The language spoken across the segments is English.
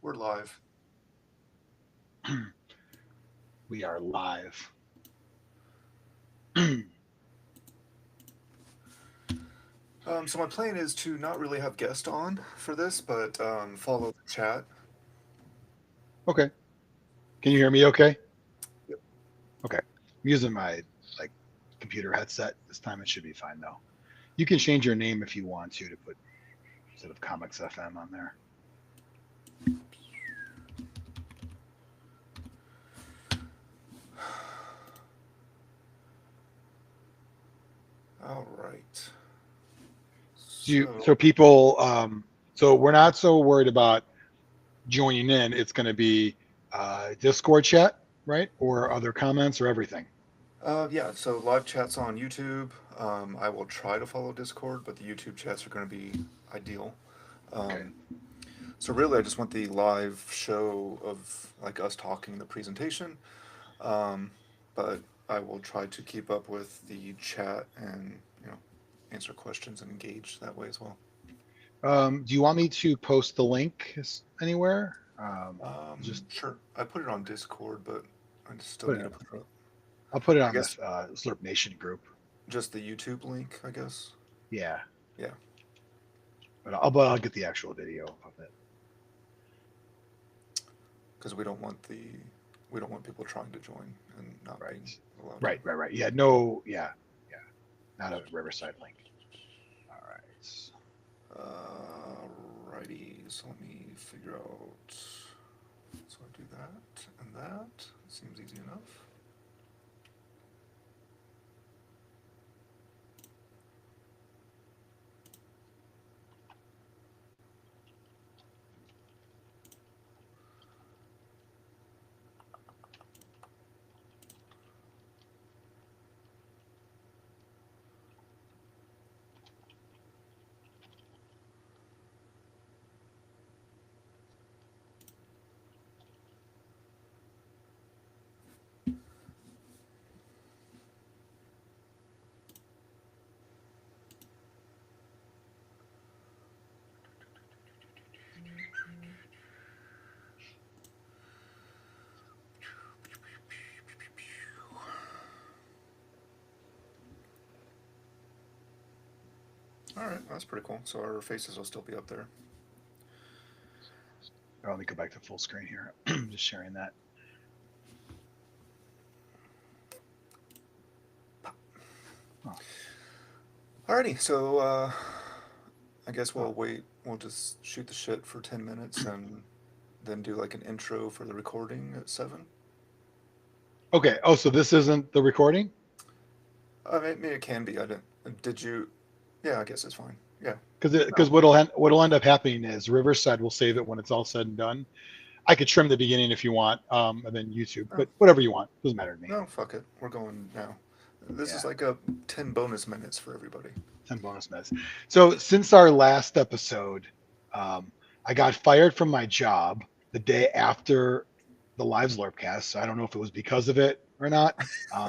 We're live. We are live. So my plan is to not really have guests on for this, but follow the chat. Okay. Can you hear me okay? Yep. Okay. I'm using my like computer headset. This time it should be fine though. You can change your name if you want to put instead of Comics FM on there. All right. So people so we're not so worried about joining in. It's going to be Discord chat, right? Or other comments or everything. Yeah. So live chats on YouTube. I will try to follow Discord, but the YouTube chats are going to be ideal. Okay. Um, so really, I just want the live show of like us talking the presentation. Um, but I will try to keep up with the chat and answer questions and engage that way as well. Do you want me to post the link anywhere? Just Sure. I put it on Discord, but I still put need it. to put it up. I'll put it I on the guess Slurp Nation group. just the YouTube link, I guess. Yeah, Yeah. but I'll get the actual video of it. Because we don't want people trying to join and not Right, being allowed to. right. Yeah, no, yeah. Not a Riverside link. All right. Righty. So let me figure out. So I do that and that. Seems easy enough. All right, that's pretty cool. So our faces will still be up there. Let me go back to full screen here. Just sharing that. Oh. Alrighty, so I guess we'll Oh. wait. We'll just shoot the shit for 10 minutes and then do like an intro for the recording at 7. Okay. Oh, so this isn't the recording? Maybe it can be. I didn't. Did you? Yeah, I guess it's fine. Yeah. Because what'll end up happening is Riverside will save it when it's all said and done. I could trim the beginning if you want, and then YouTube, No, but whatever you want, doesn't matter to me. no, fuck it. We're going now. This Yeah, is like a 10 bonus minutes for everybody. 10 bonus minutes. So since our last episode, I got fired from my job the day after the Lives LARPcast. So I don't know if it was because of it or not.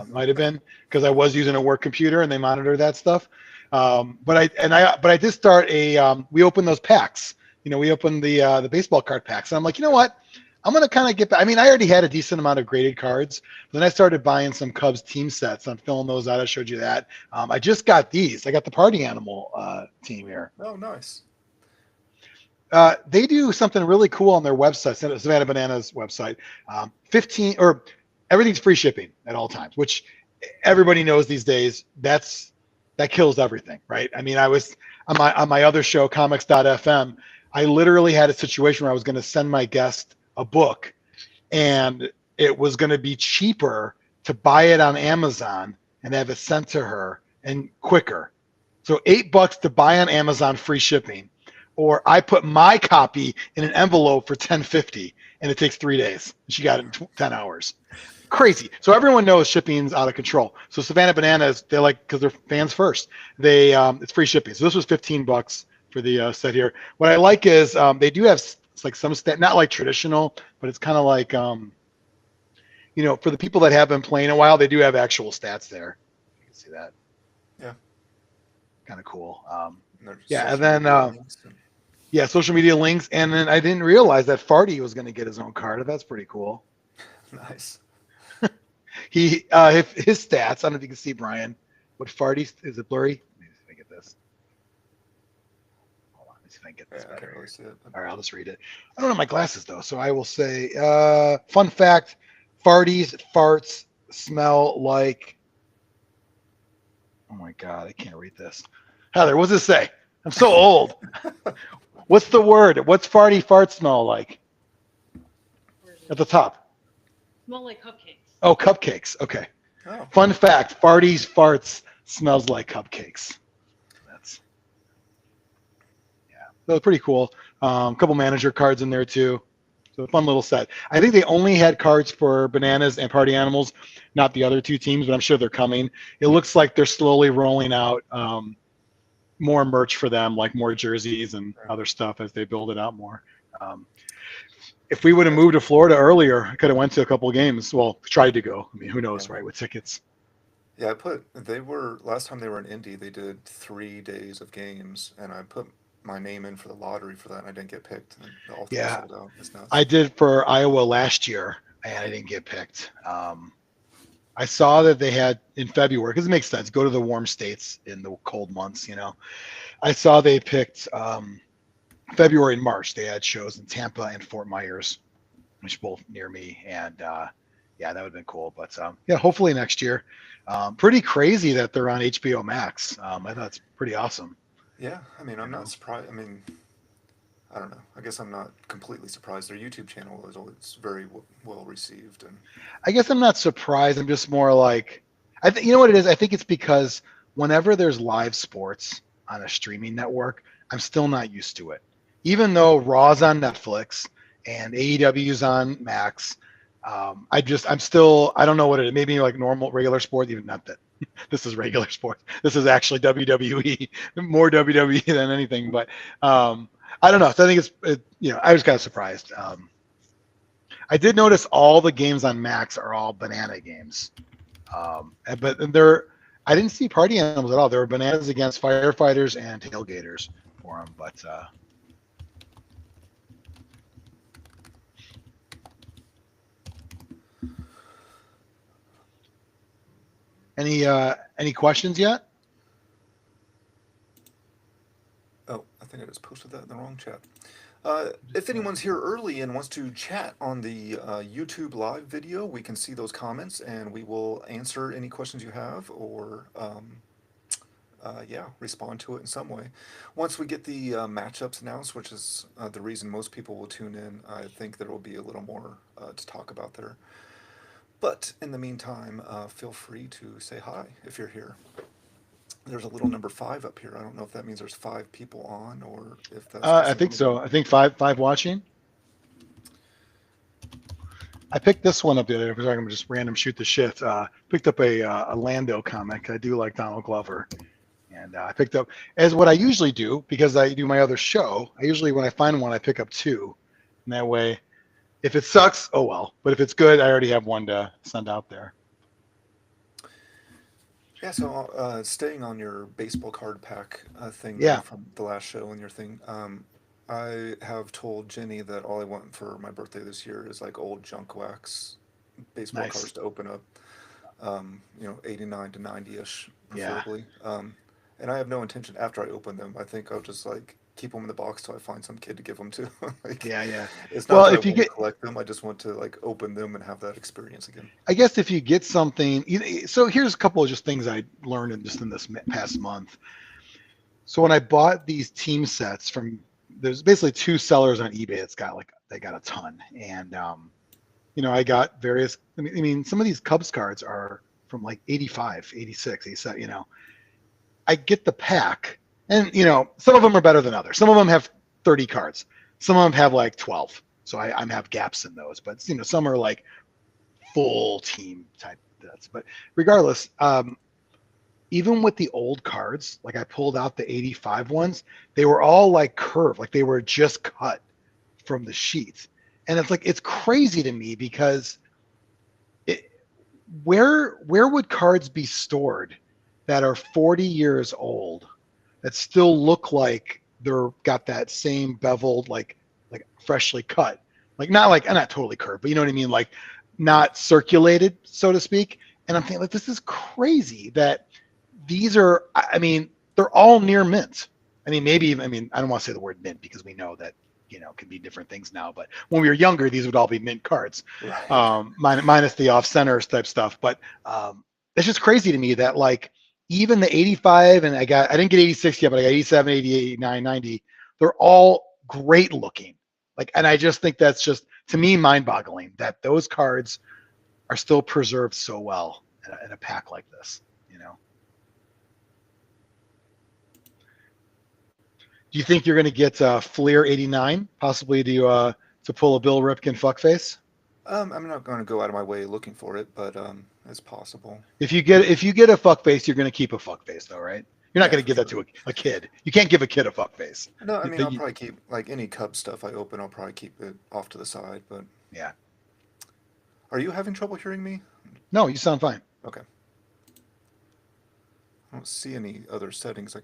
Might have been because I was using a work computer and they monitor that stuff. But I did start we opened those packs. We opened the baseball card packs. And I'm like, you know what? I'm gonna kind of get back. I mean, I already had a decent amount of graded cards. But then I started buying some Cubs team sets. I'm filling those out. I showed you that. I just got these. I got the Party Animal team here. Oh, nice. They do something really cool on their website, Savannah Bananas website. 15 or everything's free shipping at all times, which everybody knows these days. That kills everything, right? I mean, I was on my other show, Comics.fm. I literally had a situation where I was going to send my guest a book, and it was going to be cheaper to buy it on Amazon and have it sent to her and quicker. So $8 to buy on Amazon, free shipping, or I put my copy in an envelope for 10.50 and it takes 3 days. She got it in 10 hours. Crazy. So everyone knows shipping's out of control. So Savannah Bananas, they like because they're fans first. They it's free shipping. So this was $15 for the set here. What I like is they do have like some not like traditional, but it's kind of like for the people that have been playing a while, they do have actual stats there. You can see that. Yeah. Kind of cool. And their Yeah, and social then media links and Yeah, social media links, and then I didn't realize that Farty was going to get his own card. That's pretty cool. Nice. He his stats. I don't know if you can see Brian. What Farty is it blurry? Let me see if I get this. Hold on, let me see if I can get this Yeah, I better can't really here. see it. But... All right, I'll just read it. I don't have my glasses though, so I will say. Fun fact: farts smell like. Oh my god, I can't read this. Heather, what does it say? I'm so old. What's the word? What's fart smell like? At the top. Smell like cupcakes. Oh, cupcakes. Okay. Oh, Fun fact: farts smells like cupcakes. That's so pretty cool. A couple manager cards in there too. So a fun little set. I think they only had cards for Bananas and Party Animals, not the other two teams, but I'm sure they're coming. It looks like they're slowly rolling out more merch for them, like more jerseys and other stuff as they build it out more. If we would have moved to Florida earlier, I could have went to a couple of games. Well, tried to go. I mean, who knows, right? With tickets. yeah. They were last time they were in Indy. They did 3 days of games, and I put my name in for the lottery for that, and I didn't get picked. And all three Yeah, sold out. It's nuts. I did for Iowa last year, and I didn't get picked. I saw that they had in February, because it makes sense. Go to the warm states in the cold months, you know. I saw they picked February and March. They had shows in Tampa and Fort Myers, which both near me, and yeah, that would have been cool. But yeah, hopefully next year. Pretty crazy that they're on HBO Max. I thought it's pretty awesome. Yeah, I mean, I'm You know? not surprised. I mean, I don't know. I guess I'm not completely surprised. Their YouTube channel is always very well received, and I guess I'm not surprised. I'm just more like, I think you know what it is. I think it's because whenever there's live sports on a streaming network, I'm still not used to it. Even though Raw's on Netflix and AEW's on Max, I don't know what it is. Maybe like normal regular sport, even not that this is regular sport. This is actually WWE, more WWE than anything. But I don't know. So I think I was kind of surprised. I did notice all the games on Max are all banana games. But I didn't see Party Animals at all. There were bananas against firefighters and tailgaters for them. But any questions yet? oh, I think I just posted that in the wrong chat. If anyone's here early and wants to chat on the YouTube live video, we can see those comments and we will answer any questions you have or, yeah, respond to it in some way. Once we get the matchups announced, which is the reason most people will tune in, I think there will be a little more to talk about there. But in the meantime, feel free to say hi if you're here. There's a little number 5 up here. I don't know if that means there's 5 people on or if that's I just think so. I think five watching. I picked this one up the other day because I'm just random shoot the shit. Picked up a Lando comic. I do like Donald Glover. And I picked up, as what I usually do, because I do my other show, I usually, when I find one, I pick up 2. And that way, if it sucks, oh well. But if it's good, I already have one to send out there. Yeah, so staying on your baseball card pack thing Yeah. from the last show and your thing, I have told Jenny that all I want for my birthday this year is like old junk wax baseball Nice. cards to open up, 89 to 90-ish, Yeah. preferably. And I have no intention after I open them. I think I'll just like keep them in the box till I find some kid to give them to. Like, Yeah. it's not Well, that I if you want to get, collect them. I just want to like open them and have that experience again. I guess if you get something, so here's a couple of just things I learned in this past month. So when I bought these team sets there's basically 2 sellers on eBay they got a ton. And, I got various, I mean, some of these Cubs cards are from like 85, 86, 87, I get the pack and, some of them are better than others. Some of them have 30 cards. Some of them have like 12. So I have gaps in those, but some are like full team type sets. But regardless, even with the old cards, like I pulled out the 85 ones, they were all like curved, like they were just cut from the sheets. And it's crazy to me because where would cards be stored that are 40 years old that still look like they're got that same beveled, like freshly cut, like not totally curved, but you know what I mean, like not circulated, so to speak. And I'm thinking like this is crazy that these are. I mean, they're all near mint. I mean, maybe even. I mean, I don't want to say the word mint because we know that can be different things now. But when we were younger, these would all be mint cards, Right. minus the off center type stuff. But it's just crazy to me that like even the 85 and I didn't get 86 yet, but I got 87, 88, 89, 90. They're all great looking. Like, and I just think that's just to me mind-boggling that those cards are still preserved so well in a pack like this. Do you think you're going to get Fleer 89 possibly to pull a Bill Ripken fuckface? I'm not going to go out of my way looking for it, but it's possible. If you get a fuckface, you're going to keep a fuckface though, right? You're not Yeah, going to for give that sure. to a kid. You can't give a kid a fuckface. No, I mean I'll probably keep like any Cub stuff I open. I'll probably keep it off to the side. But Yeah. are you having trouble hearing me? No, you sound fine. Okay. I don't see any other settings.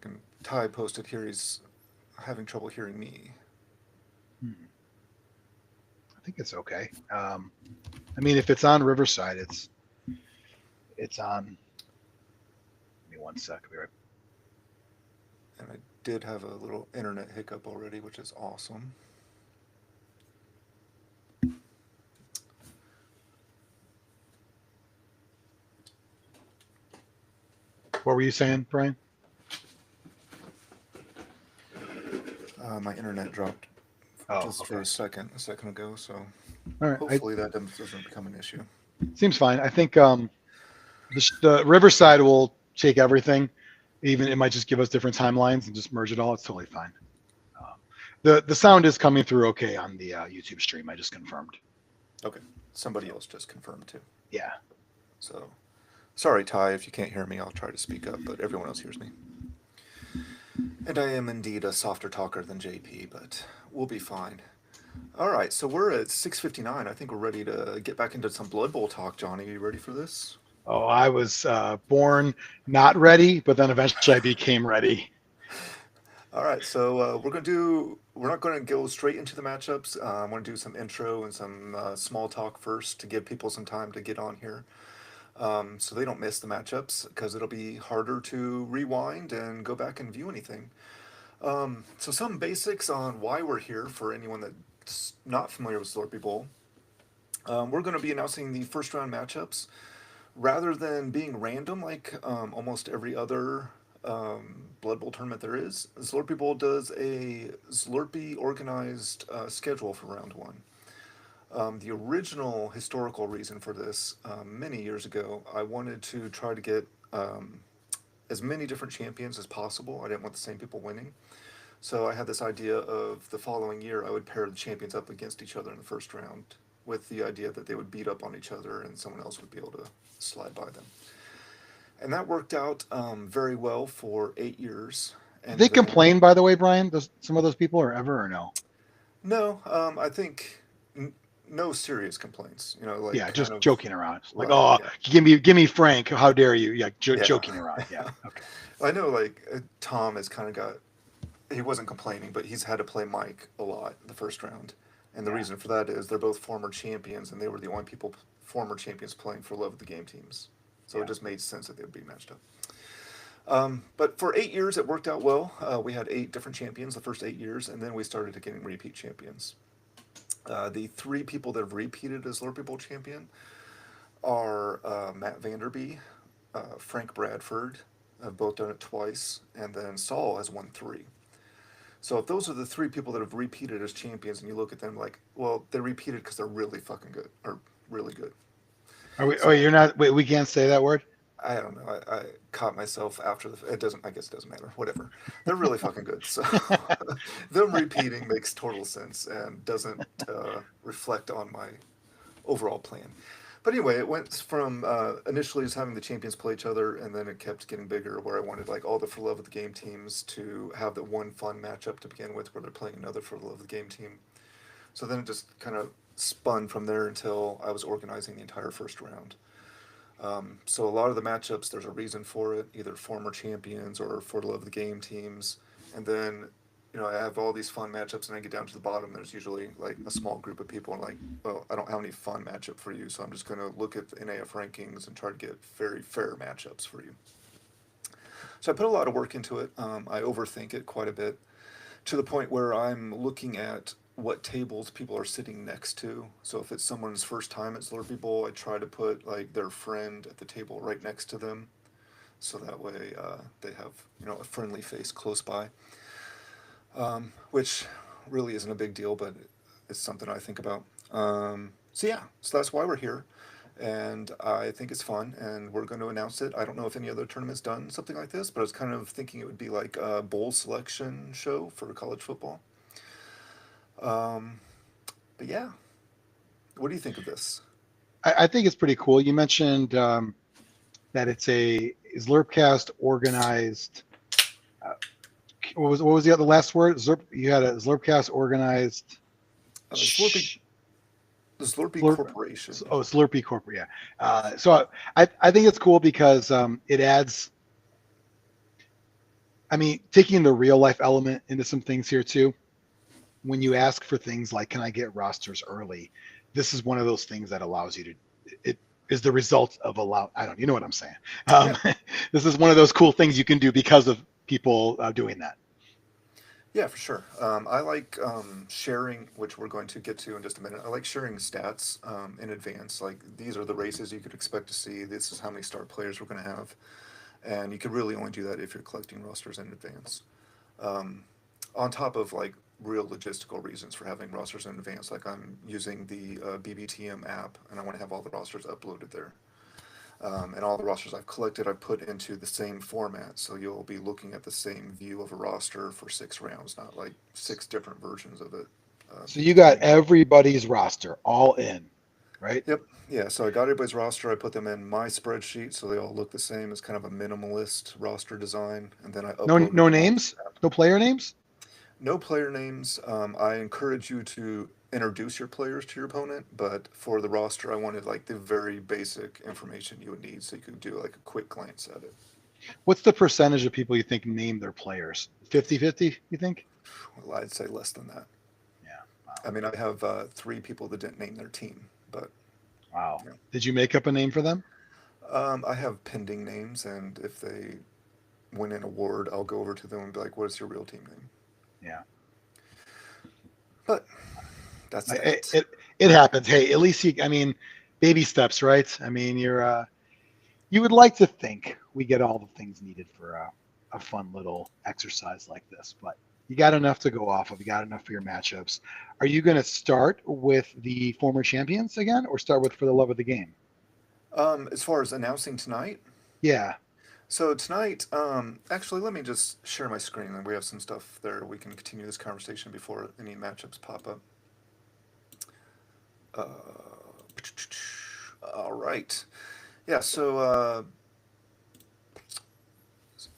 Ty posted here. He's having trouble hearing me. I think it's okay. I mean, if it's on Riverside, it's on. Give me 1 sec. I'll be right. And I did have a little internet hiccup already, which is awesome. What were you saying, Brian? My internet dropped for a second ago, so all right. hopefully that doesn't become an issue. Seems fine. I think the Riverside will take everything. Even it might just give us different timelines and just merge it all. It's totally fine. The sound is coming through okay on the YouTube stream. I just confirmed. Okay. Somebody else just confirmed too. Yeah. So, sorry, Ty, if you can't hear me, I'll try to speak up, but everyone else hears me. And I am indeed a softer talker than JP, but we'll be fine. All right, so we're at 6:59. I think we're ready to get back into some Blood Bowl talk. Johnny, are you ready for this? Oh, I was born not ready, but then eventually I became ready. All right, so we're not going to go straight into the matchups. I want to do some intro and some small talk first to give people some time to get on here. So they don't miss the matchups because it'll be harder to rewind and go back and view anything. So some basics on why we're here for anyone that's not familiar with Slurpee Bowl. We're going to be announcing the first round matchups rather than being random like almost every other Blood Bowl tournament there is. Slurpee Bowl does a Slurpee organized schedule for round one. The original historical reason for this, many years ago, I wanted to try to get as many different champions as possible. I didn't want the same people winning. So I had this idea of the following year I would pair the champions up against each other in the first round with the idea that they would beat up on each other and someone else would be able to slide by them. And that worked out very well for 8 years. And Did they then, complain, by the way, Brian? Some of those people, or ever, or no? No, I think no serious complaints. Like Yeah, just kind of, joking around. Like, right, oh, yeah. give me Frank. How dare you? Yeah, Yeah. joking around. Yeah. Okay. I know, like Tom has kind of got. He wasn't complaining, but he's had to play Mike a lot the first round, and the Yeah. reason for that is they're both former champions, and they were the only former champions playing for Love of the Game teams. So Yeah. it just made sense that they would be matched up. But for 8 years, it worked out well. We had 8 different champions the first 8 years, and then we started getting repeat champions. The 3 people that have repeated as Slurpee Bowl champion are Matt Vanderby, Frank Bradford, have both done it twice, and then Saul has won 3. So if those are the 3 people that have repeated as champions, and you look at them like, well, they repeated because they're really fucking good, or really good. Are we? So- Oh, you're not. Wait, we can't say that word. I don't know. I caught myself after it doesn't. I guess it doesn't matter. Whatever. They're really fucking good. So them repeating makes total sense and doesn't reflect on my overall plan. But anyway, it went from initially just having the champions play each other, and then it kept getting bigger, where I wanted like all the For Love of the Game teams to have the one fun matchup to begin with, where they're playing another For Love of the Game team. So then it just kind of spun from there until I was organizing the entire first round. So a lot of the matchups, there's a reason for it, either former champions or For the Love of the Game teams. And then I have all these fun matchups, and I get down to the bottom. There's usually like a small group of people, and like, well, I don't have any fun matchup for you, so I'm just gonna look at the NAF rankings and try to get very fair matchups for you. So I put a lot of work into it. I overthink it quite a bit to the point where I'm looking at what tables people are sitting next to. So if it's someone's first time at Slurpee Bowl, I try to put like their friend at the table right next to them, so that way they have a friendly face close by, which really isn't a big deal, but it's something I think about. So yeah, so that's why we're here, and I think it's fun, and we're going to announce it. I don't know if any other tournament's done something like this, but I was kind of thinking it would be like a bowl selection show for college football. Um, but yeah, what do you think of this? I think it's pretty cool. You mentioned that it's a Slurpcast organized. Uh, what was the last word? You had a Slurpcast organized. Slurpee, the Slurpee Slurp, Corporation. Slurpee Corporate. Yeah. So I think it's cool because it adds. I mean, taking the real life element into some things here too. When you ask for things like, "Can I get rosters early?" This is one of those things that allows you to. It is the result of allow. I don't. You know what I'm saying? Yeah. This is one of those cool things you can do because of people doing that. Yeah, for sure. I like sharing, which we're going to get to in just a minute. I like sharing stats in advance. Like, these are the races you could expect to see. This is how many star players we're going to have. And you could really only do that if you're collecting rosters in advance. Um, on top of like real logistical reasons for having rosters in advance, like I'm using the BBTM app, and I want to have all the rosters uploaded there. And all the rosters I've collected, I put into the same format, so you'll be looking at the same view of a roster for 6 rounds, not like 6 different versions of it. So you got Depending. everybody's roster all in, right? Yep. Yeah. So I got everybody's roster. I put them in my spreadsheet, so they all look the same. It's kind of a minimalist roster design, and then I uploaded No them all. names, no player names. No player names. I encourage you to introduce your players to your opponent, but for the roster, I wanted like the very basic information you would need so you could do like a quick glance at it. What's the percentage of people you think name their players? 50-50, you think? Well, I'd say less than that. Yeah. Wow. I mean, I have 3 people that didn't name their team, but Wow. you Did you make up a name for them? I have pending names, and if they win an award, I'll go over to them and be like, "What's your real team name?" Yeah. But that's It, that. it it happens. Hey, at least I mean, baby steps, right? I mean, you would like to think we get all the things needed for a fun little exercise like this, but you got enough to go off of. You got enough for your matchups. Are you going to start with the former champions again, or start with for the love of the game? As far as announcing tonight, Yeah. so tonight, actually, let me just share my screen, and we have some stuff there. We can continue this conversation before any matchups pop up. Uh, all right. Yeah. So,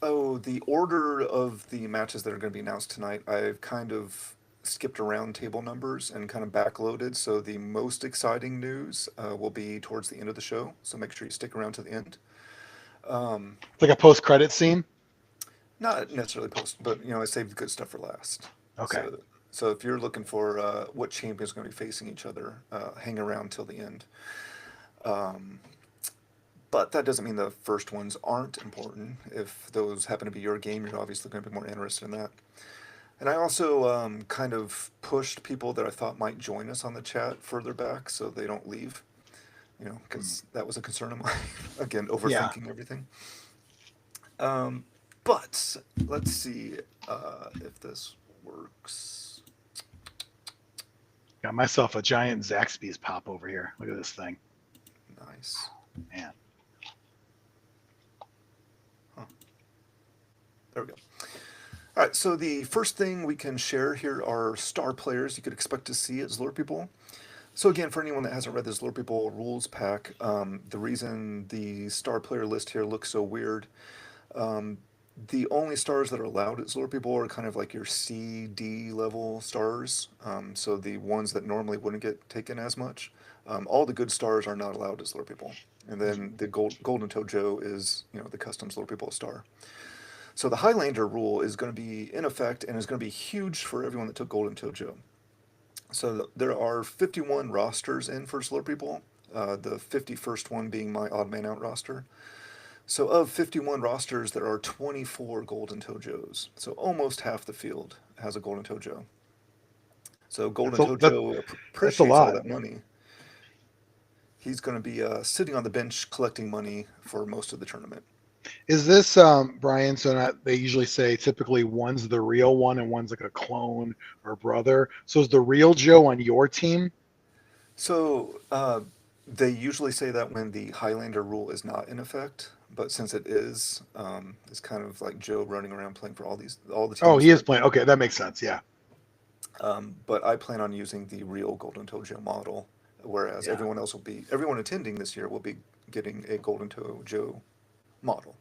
the order of the matches that are going to be announced tonight, I've kind of skipped around table numbers and kind of backloaded. So the most exciting news will be towards the end of the show. So make sure you stick around to the end. Um, It's like a post-credit scene. Not necessarily post, but I saved the good stuff for last. Okay. So if you're looking for what champions are going to be facing each other, hang around till the end. Um, but that doesn't mean the first ones aren't important. If those happen to be your game, you're obviously going to be more interested in that. And I also kind of pushed people that I thought might join us on the chat further back so they don't leave, because that was a concern of mine. Again, Yeah. overthinking everything. Um, but let's see if this works. Got myself a giant Zaxby's pop over here. Look at this thing. Nice. Man. Huh. There we go. All right, so the first thing we can share here are star players you could expect to see at Slurpee Bowl. So again, for anyone that hasn't read the Slurpee Bowl rules pack, the reason the star player list here looks so weird, um, the only stars that are allowed at Slurpee Bowl are kind of like your C, D level stars. So the ones that normally wouldn't get taken as much. All the good stars are not allowed at Slurpee Bowl. And then the Golden Toe Joe is, the custom Slurpee Bowl star. So the Highlander rule is going to be in effect and is going to be huge for everyone that took Golden Toe Joe. So there are 51 rosters in for Slurpee Bowl, the 51st one being my odd man out roster. So of 51 rosters, there are 24 Golden Toe Joes. So almost half the field has a Golden Toe Joe. So Golden Toe Joe that's a appreciates all lot. that money. He's going to be sitting on the bench collecting money for most of the tournament. Is this Brian? So not, they usually say typically one's the real one and one's like a clone or brother. So is the real Joe on your team? So they usually say that when the Highlander rule is not in effect, but since it is, it's kind of like Joe running around playing for all the teams. Oh, he is playing. Okay, that makes sense. Yeah. But I plan on using the real Golden Toe Joe model, whereas Yeah. everyone attending this year will be getting a Golden Toe Joe model.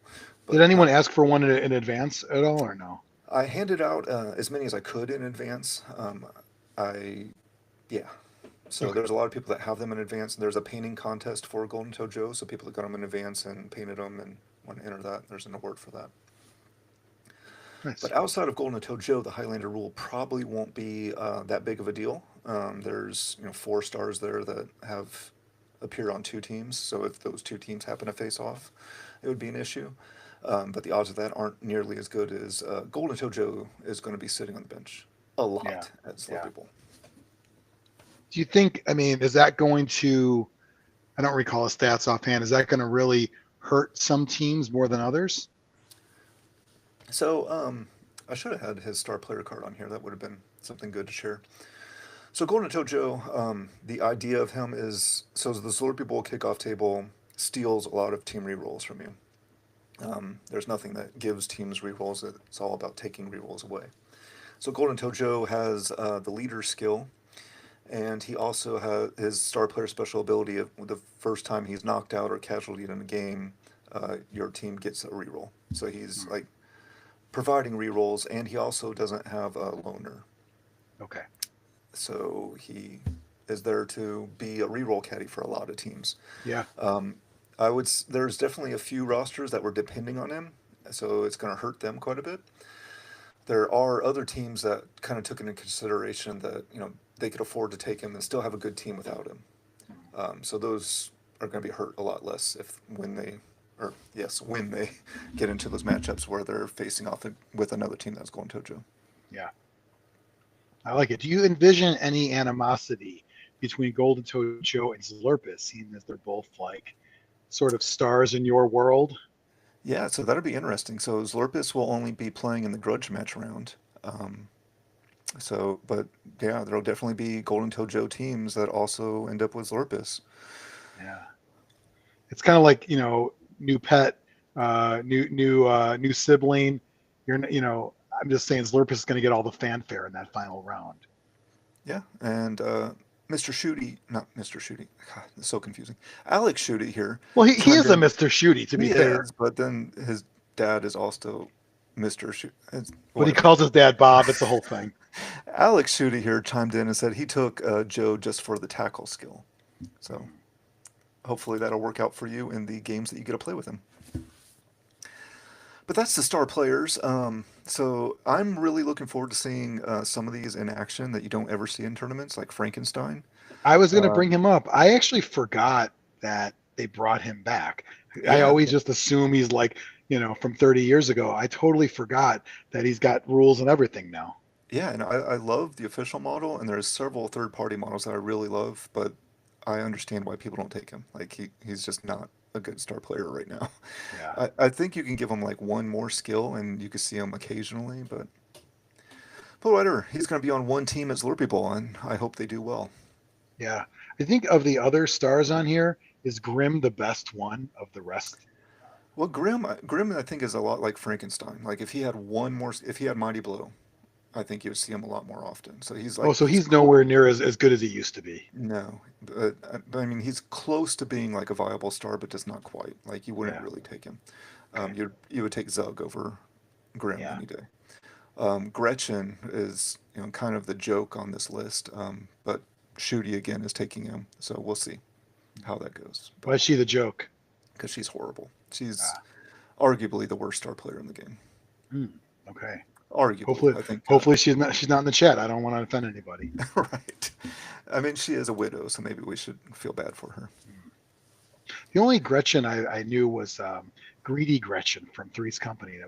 But Did anyone not- ask for one in advance at all, or no? I handed out as many as I could in advance. Yeah. So Okay. there's a lot of people that have them in advance. There's a painting contest for Golden Toe Joe, so people that got them in advance and painted them and want to enter that, there's an award for that. Nice. But outside of Golden Toe Joe, the Highlander rule probably won't be that big of a deal. There's 4 stars there that have appear on 2 teams, so if those 2 teams happen to face off, it would be an issue. But the odds of that aren't nearly as good as Golden Toe Joe is going to be sitting on the bench a lot Yeah. at Slurpee Bowl. Do you think? I mean, is that going to? I don't recall the stats offhand. Is that going to really hurt some teams more than others? So I should have had his star player card on here. That would have been something good to share. So Golden Toe Joe, the idea of him is so the Slurpee Bowl kickoff table steals a lot of team rerolls from you. There's nothing that gives teams rerolls. It's all about taking rerolls away. So Golden Toe Joe has the leader skill, and he also has his star player special ability of the first time he's knocked out or casualtied in a game, your team gets a reroll. So he's like providing rerolls, and he also doesn't have a loner. Okay. So he is there to be a reroll caddy for a lot of teams. Yeah. There's definitely a few rosters that were depending on him, so it's going to hurt them quite a bit. There are other teams that kind of took into consideration that they could afford to take him and still have a good team without him. So those are going to be hurt a lot less when they get into those matchups where they're facing off with another team that's Golden Toe Joe. Yeah. I like it. Do you envision any animosity between Golden Toe Joe and Slurpus, seeing as they're both like sort of stars in your world? Yeah, so that'll be interesting. So Slurpus will only be playing in the grudge match round. But yeah, there'll definitely be Golden Toe Joe teams that also end up with Slurpus. Yeah. It's kind of like, new pet, new sibling. I'm just saying Slurpus is going to get all the fanfare in that final round. Yeah, and Mr. Shooty, not Mr. Shooty. God, it's so confusing. Alex Shooty here. Well, he is a chimed in- Mr. Shooty, to be He fair. is, but then his dad is also Mr. Shooty. But he calls his dad Bob. It's the whole thing. Alex Shooty here chimed in and said he took Joe just for the tackle skill. So hopefully that'll work out for you in the games that you get to play with him. But that's the star players. So I'm really looking forward to seeing some of these in action that you don't ever see in tournaments, like Frankenstein. I was going to bring him up. I actually forgot that they brought him back. I Yeah. always just assume he's like, from 30 years ago. I totally forgot that he's got rules and everything now. Yeah, and I love the official model, and there's several third-party models that I really love, but I understand why people don't take him. Like he's just not a good star player right now. Yeah. I think you can give him like one more skill, and you can see him occasionally, but whatever. He's going to be on one team at Slurpee Bowl, and I hope they do well. Yeah. I think of the other stars on here, is Grim the best one of the rest? Well, Grim, I think is a lot like Frankenstein. Like if he had Mighty Blow, I think you would see him a lot more often. So he's like, So he's nowhere near as good as he used to be. no, but I mean he's close to being like a viable star, but just not quite. Like you wouldn't Yeah. really take him. Okay. You would take Zug over Grim Yeah. any day. Gretchen is kind of the joke on this list, but Shooty again is taking him. So we'll see how that goes. Why is she the joke? Because she's horrible. She's Ah. arguably the worst star player in the game. Okay. Arguably, Hopefully, I think. hopefully she's not in the chat. I don't want to offend anybody. Right. I mean, she is a widow, so maybe we should feel bad for her. The only Gretchen I knew was Greedy Gretchen from Three's Company.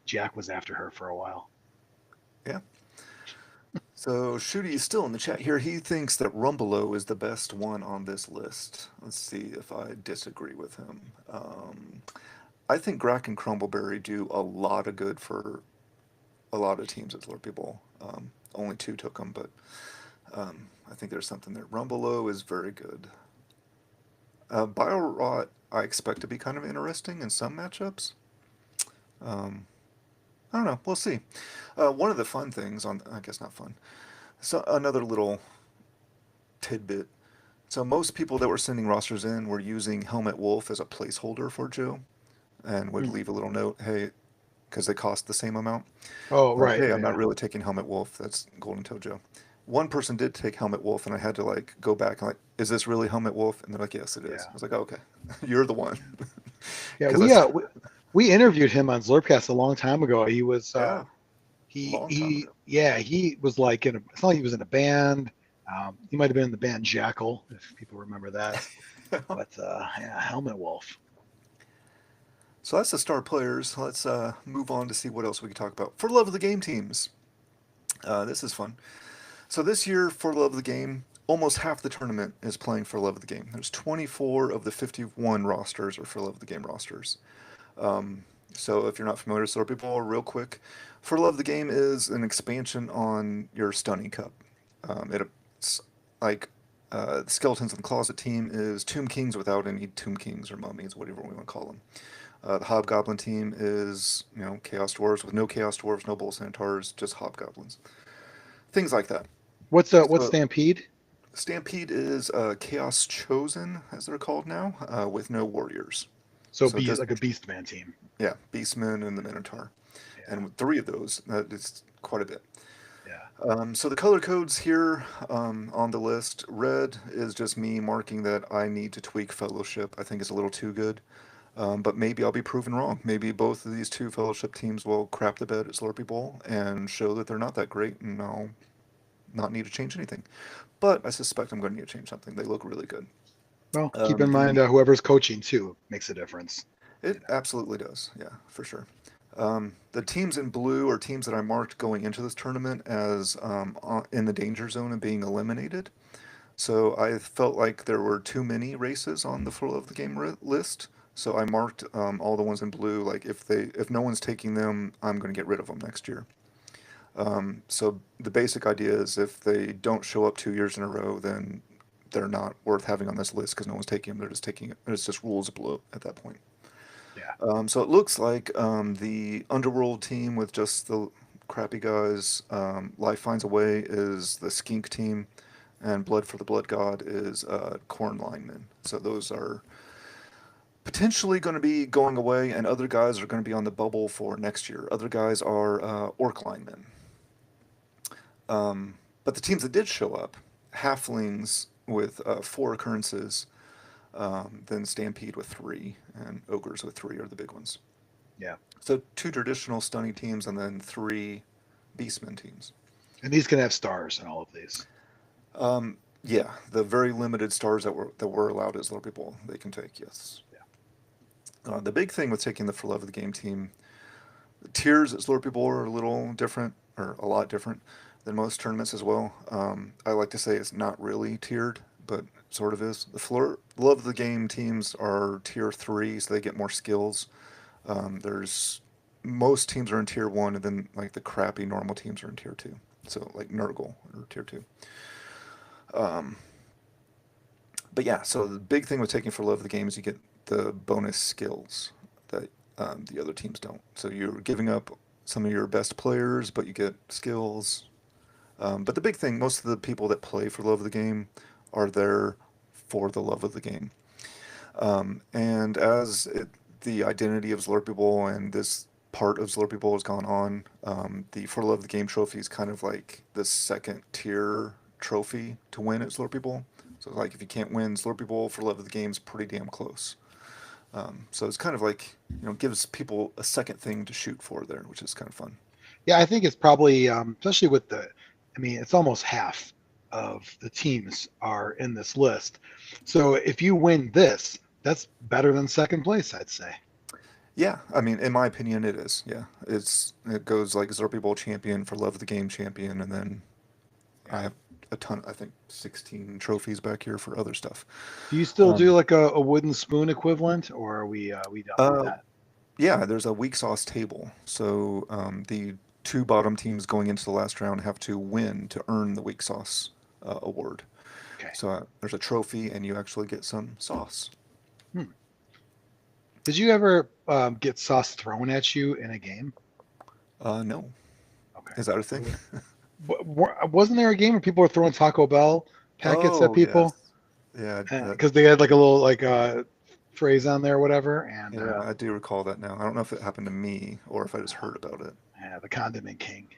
Jack was after her for a while. Yeah. So Shooty is still in the chat here. He thinks that Rumbelow is the best one on this list. Let's see if I disagree with him. I think Grack and Crumbleberry do a lot of good for a lot of teams at Slurpee Bowl. Only 2 took them, but I think there's something there. Rumbelow is very good. Biorot I expect to be kind of interesting in some matchups. I don't know. We'll see. One of the fun things I guess not fun. So another little tidbit. So most people that were sending rosters in were using Helmet Wolf as a placeholder for Joe, and would leave a little note, hey, because they cost the same amount. Oh, Like, right. hey, Yeah, I'm not really taking Helmet Wolf. That's Golden Toe Joe. One person did take Helmet Wolf, and I had to like go back and like, is this really Helmet Wolf? And they're like, yes, it is. Yeah. I was like, oh, okay, you're the one. Yeah, 'Cause we interviewed him on Slurpcast a long time ago. He was yeah, long time he ago. yeah, he was like it's not like he was in a band. He might have been in the band Jackal, if people remember that. But yeah, Helmet Wolf. So that's the star players. Let's move on to see what else we can talk about. For Love of the Game teams. This is fun. So this year, for Love of the Game, almost half the tournament is playing for Love of the Game. There's 24 of the 51 rosters are for Love of the Game rosters. So if you're not familiar with Slurpee Bowl, real quick, For Love of the Game is an expansion on your Stunning Cup. It's like the Skeletons in the Closet team is Tomb Kings without any Tomb Kings or mummies, whatever we want to call them. The Hobgoblin team is, Chaos Dwarves with no Chaos Dwarves, no Bull Centaurs, just Hobgoblins. Things like that. What's So Stampede? Stampede is Chaos Chosen, as they're called now, with no warriors. So So just like a Beastman team. yeah, Beastmen and the Minotaur, Yeah. and with 3 of those, that is quite a bit. Yeah. So the color codes here on the list, red is just me marking that I need to tweak Fellowship. I think it's a little too good. But maybe I'll be proven wrong. Maybe both of these 2 Fellowship teams will crap the bed at Slurpee Bowl and show that they're not that great, and I'll not need to change anything. But I suspect I'm going to need to change something. They look really good. Well, keep in mind The whoever's coaching too makes a difference. It absolutely does. Yeah, for sure. The teams in blue are teams that I marked going into this tournament as in the danger zone and being eliminated. So I felt like there were too many races on the Full of the Game list. So I marked all the ones in blue. Like if no one's taking them, I'm going to get rid of them next year. So the basic idea is if they don't show up 2 years in a row, then they're not worth having on this list because no one's taking them. They're just taking it. It's just rules of blue at that point. Yeah. So it looks like the Underworld team with just the crappy guys, Life Finds a Way is the Skink team, and Blood for the Blood God is Corn Linemen. So those are potentially going to be going away, and other guys are going to be on the bubble for next year. Other guys are Orc Linemen. But the teams that did show up, Halflings with 4 occurrences, then Stampede with 3, and Ogres with 3 are the big ones. Yeah. So 2 traditional stunning teams and then 3 Beastmen teams. And these can have stars in all of these. Yeah, the very limited stars that were allowed as Slurpee Bowl they can take, yes. Yeah. The big thing with taking the For Love of the Game team, the tiers at Slurpee Bowl are a little different, or a lot different than most tournaments as well. I like to say it's not really tiered, but sort of is. The Love of the Game teams are tier 3, so they get more skills. There's most teams are in tier 1, and then like the crappy normal teams are in tier 2. So like Nurgle or tier 2. But yeah, so the big thing with taking For Love of the Game is you get the bonus skills that the other teams don't. So you're giving up some of your best players, but you get skills. But the big thing, most of the people that play for Love of the Game are there for the love of the game. And as the identity of Slurpee Bowl and this part of Slurpee Bowl has gone on, the For Love of the Game trophy is kind of like the second tier trophy to win at Slurpee Bowl. So like if you can't win Slurpee Bowl, For Love of the Game is pretty damn close. So it's kind of like, gives people a second thing to shoot for there, which is kind of fun. Yeah, I think it's probably, especially with I mean, it's almost half of the teams are in this list. So if you win this, that's better than second place, I'd say. Yeah, I mean, in my opinion, it is. Yeah, it goes like Slurpee Bowl champion for Love of the Game champion, and then I Yeah. have a ton. I think 16 trophies back here for other stuff. Do you still do Um, like a wooden spoon equivalent, or are we done with uh, that? yeah, there's a weak sauce table, so the two bottom teams going into the last round have to win to earn the weak sauce award. Okay. So there's a trophy, and you actually get some sauce. Hmm. Did you ever get sauce thrown at you in a game? No, Okay. is that a thing? Wasn't there a game where people were throwing Taco Bell packets at Oh yes, people? yeah, Because they had like a little like phrase on there or whatever, and yeah, I do recall that now. I don't know if it happened to me or if I just heard about it. yeah, the condiment king.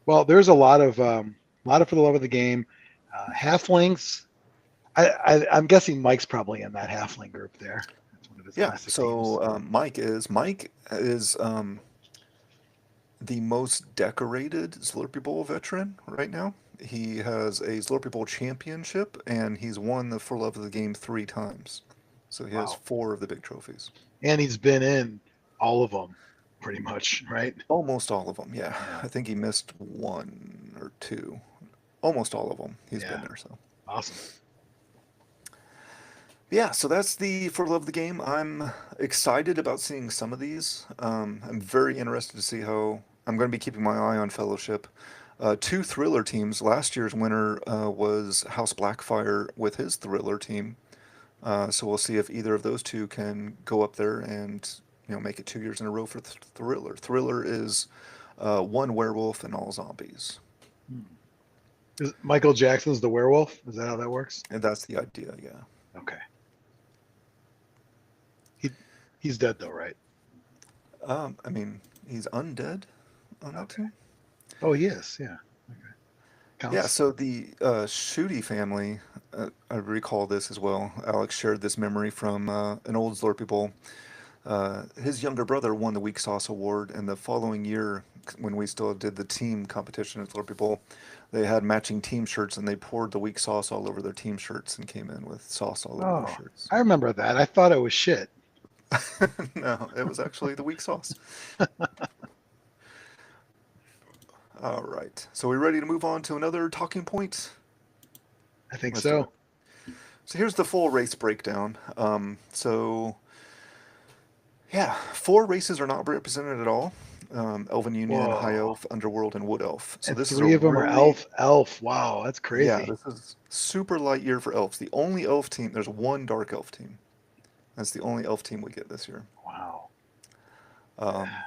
Well, there's a lot of for the love of the game. Halflings. I'm guessing Mike's probably in that halfling group there. That's one of his Yeah, classic teams. so Mike is the most decorated Slurpee Bowl veteran right now. He has a Slurpee Bowl championship, and he's won the For Love of the Game 3 times. So he has Wow. 4 of the big trophies. And he's been in all of them, pretty much, right? Almost all of them, yeah. Yeah. I think he missed 1 or 2. Almost all of them. He's been Yeah. there, so. Awesome. Yeah, so that's the For Love of the Game. I'm excited about seeing some of these. I'm very interested to see how. I'm going to be keeping my eye on Fellowship. 2 Thriller teams. Last year's winner was House Blackfire with his Thriller team. So we'll see if either of those two can go up there and make it 2 years in a row for Thriller. Thriller is 1 werewolf and all zombies, Hmm. Michael Jackson's the werewolf? Is that how that works? and that's the idea. Yeah. Okay. He he's dead though, right? I mean, he's undead on that Okay. team. Oh, he is. Yeah. Okay. Yeah, Counts. so the Schutte family, I recall this as well. Alex shared this memory from an old Slurpee Bowl. His younger brother won the Weak Sauce Award, and the following year, when we still did the team competition at Slurpee Bowl, they had matching team shirts, and they poured the weak sauce all over their team shirts and came in with sauce all over their Oh, shirts. I remember that. I thought it was shit. No, it was actually the weak sauce. All right, so we ready to move on to another talking point? I think Let's do it. so. So here's the full race breakdown. Yeah, 4 races are not represented at all. Elven Union, High Whoa. Elf, Underworld, and Wood Elf. So And this is a three of them are really, elf. Wow, that's yeah, crazy. this is super light year for elves. The only elf team, there's 1 dark elf team. That's the only elf team we get this year. Wow. Um,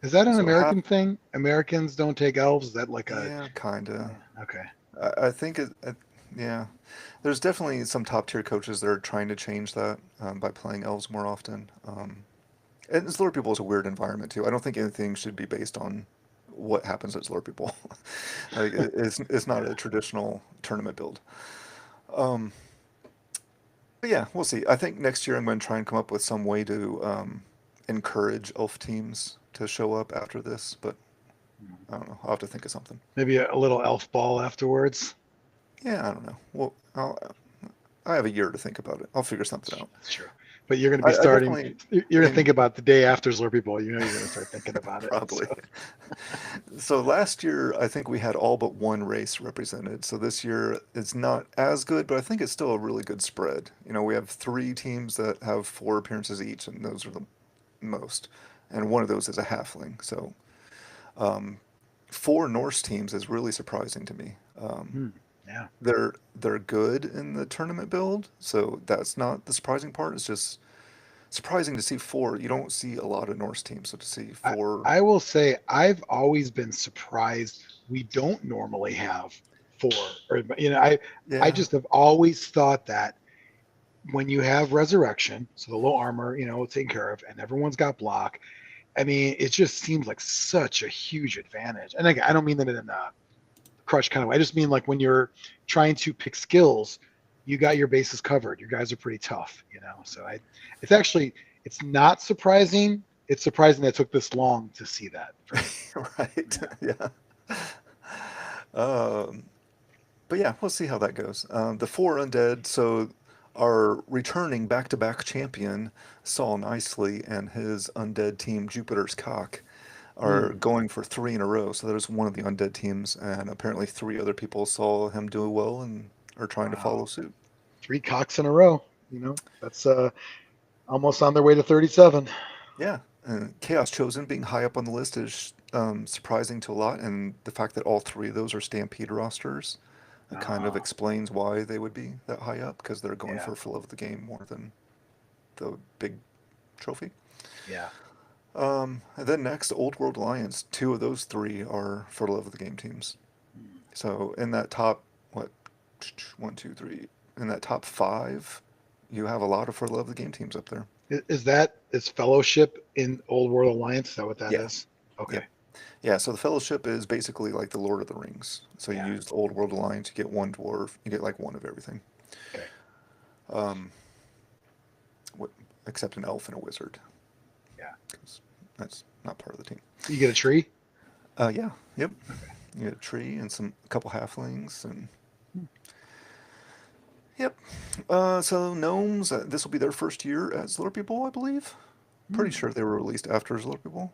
Is that an so half, American thing? Americans don't take elves? Is that like a yeah, kinda. yeah, okay. I think yeah. There's definitely some top tier coaches that are trying to change that by playing elves more often. And Slurpee People is a weird environment too. I don't think anything should be based on what happens at Slurpee People. Like it's not Yeah. a traditional tournament build. Um, but yeah, we'll see. I think next year I'm going to try and come up with some way to encourage elf teams to show up after this. But I don't know. I'll have to think of something. Maybe a little elf ball afterwards. Yeah, I don't know. Well, I have a year to think about it. I'll figure something out. That's true. But you're going to be I starting. definitely You're going to think in about the day after Slurpee Bowl. You know you're going to start thinking about it. probably. So So last year, I think we had all but 1 race represented. So this year, it's not as good, but I think it's still a really good spread. We have 3 teams that have 4 appearances each, and those are the most. And one of those is a halfling. So um, 4 Norse teams is really surprising to me. hmm, yeah. They're good in the tournament build, so that's not the surprising part. It's just surprising to see 4. You don't see a lot of Norse teams, so to see I, 4, I will say I've always been surprised we don't normally have four. Or I yeah, just have always thought that when you have resurrection, so the low armor, taken care of, and everyone's got block. I mean, it just seems like such a huge advantage. And again, I don't mean that in a crush kind of way. I just mean like when you're trying to pick skills, you got your bases covered. Your guys are pretty tough, So it's actually it's not surprising. It's surprising that it took this long to see that. Right. Yeah. Um, but yeah, we'll see how that goes. The four undead, so our returning back-to-back champion, Saul Nicely, and his undead team, Jupiter's Cock, are going for three in a row. So there's one of the undead teams, and apparently three other people saw him do well and are trying to follow Wow. suit. 3 cocks in a row. That's almost on their way to 37. Yeah, and Chaos Chosen being high up on the list is surprising to a lot, and the fact that all three of those are Stampede rosters, it kind of Uh, explains why they would be that high up, because they're going yeah, for love of the game more than the big trophy. yeah. And then next, Old World Alliance. Two of those three are for love of the game teams. So in that top, what, one, two, three, in that top five, you have a lot of for love of the game teams up there. Is Fellowship in Old World Alliance? Is that what that Yeah. is? Okay. Yep. Yeah, so the Fellowship is basically like the Lord of the Rings. So you Yeah. use the Old World Alliance, you get one dwarf, you get like one of everything. Okay. Um, what, except an elf and a wizard. Yeah. 'Cause that's not part of the team. You get a tree? Yeah, yep. You get a tree and a couple halflings and yep. So gnomes, this will be their first year as Lore People, I believe. Pretty sure they were released after as Lore People.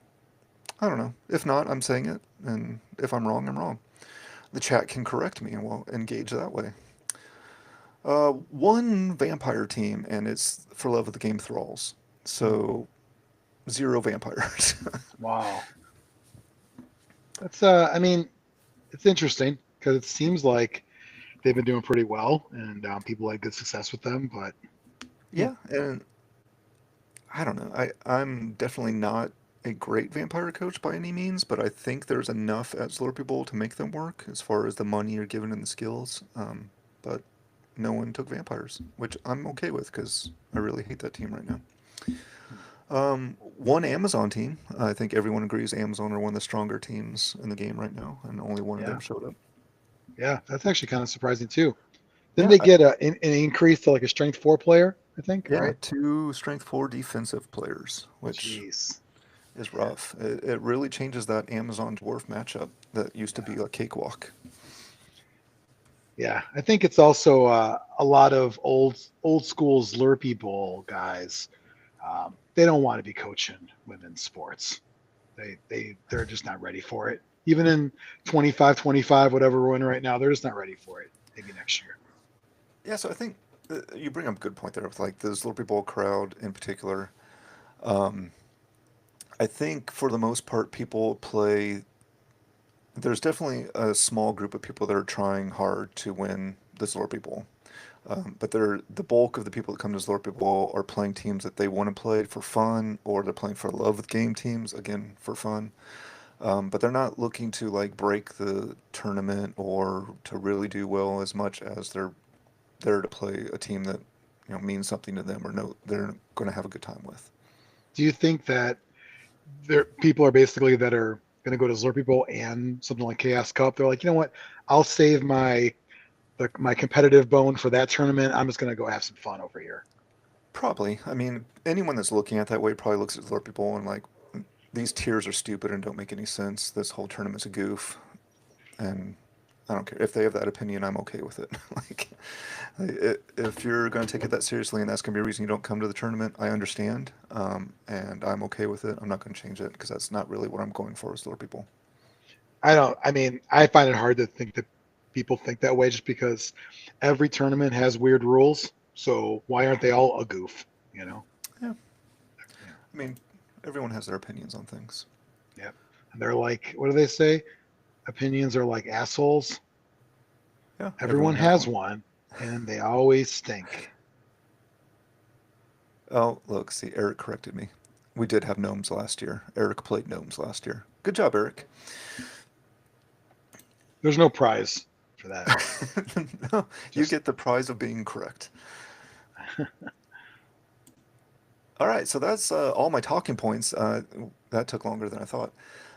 I don't know. If not, I'm saying it, and if I'm wrong, I'm wrong. The chat can correct me, and we'll engage that way. One vampire team, and it's for love of the game Thralls. So, 0 vampires. Wow. That's I mean, it's interesting because it seems like they've been doing pretty well, and people had good success with them. But Yeah, and I don't know. I'm definitely not a great vampire coach by any means, but I think there's enough at Slurpee People to make them work as far as the money you're given and the skills. But no one took vampires, which I'm okay with because I really hate that team right now. One Amazon team. I think everyone agrees Amazon are one of the stronger teams in the game right now, and only one of yeah, them showed up. yeah, that's actually kind of surprising too. Didn't Yeah, they get an increase to like a strength 4 player? I think, yeah, right? 2 strength 4 defensive players, which Jeez. is rough. It really changes that Amazon dwarf matchup that used to be a cakewalk. Yeah, I think it's also a lot of old school Slur people guys. They don't want to be coaching women's sports. They're just not ready for it. Even in 25, whatever we're in right now, they're just not ready for it. Maybe next year. Yeah, so I think you bring up a good point there with like the Slurpee Bowl crowd in particular. Um, I think for the most part, people play. There's definitely a small group of people that are trying hard to win the Slurpee Bowl. But the bulk of the people that come to Slurpee Bowl are playing teams that they want to play for fun, or they're playing for love with game teams, again, for fun. But they're not looking to like break the tournament or to really do well as much as they're there to play a team that means something to them or know they're going to have a good time with. Do you think that there people are basically that are going to go to Slurpee Bowl and something like Chaos Cup? They're like, you know what? I'll save my competitive bone for that tournament. I'm just going to go have some fun over here. Probably. I mean, anyone that's looking at that way probably looks at Lord People and like, these tiers are stupid and don't make any sense. This whole tournament's a goof, and I don't care if they have that opinion. I'm okay with it. Like, if you're going to take it that seriously and that's going to be a reason you don't come to the tournament, I understand, and I'm okay with it. I'm not going to change it because that's not really what I'm going for with Lord People. I mean, I find it hard to think that people think that way just because every tournament has weird rules. So why aren't they all a goof? You know? Yeah. Yeah. I mean, everyone has their opinions on things. Yep. And they're like, what do they say? Opinions are like assholes. Yeah. Everyone has one, and they always stink. Oh, look, see, Eric corrected me. We did have gnomes last year. Eric played gnomes last year. Good job, Eric. There's no prize for that. No, you Just- get the prize of being correct. All right, so that's all my talking points. That took longer than I thought.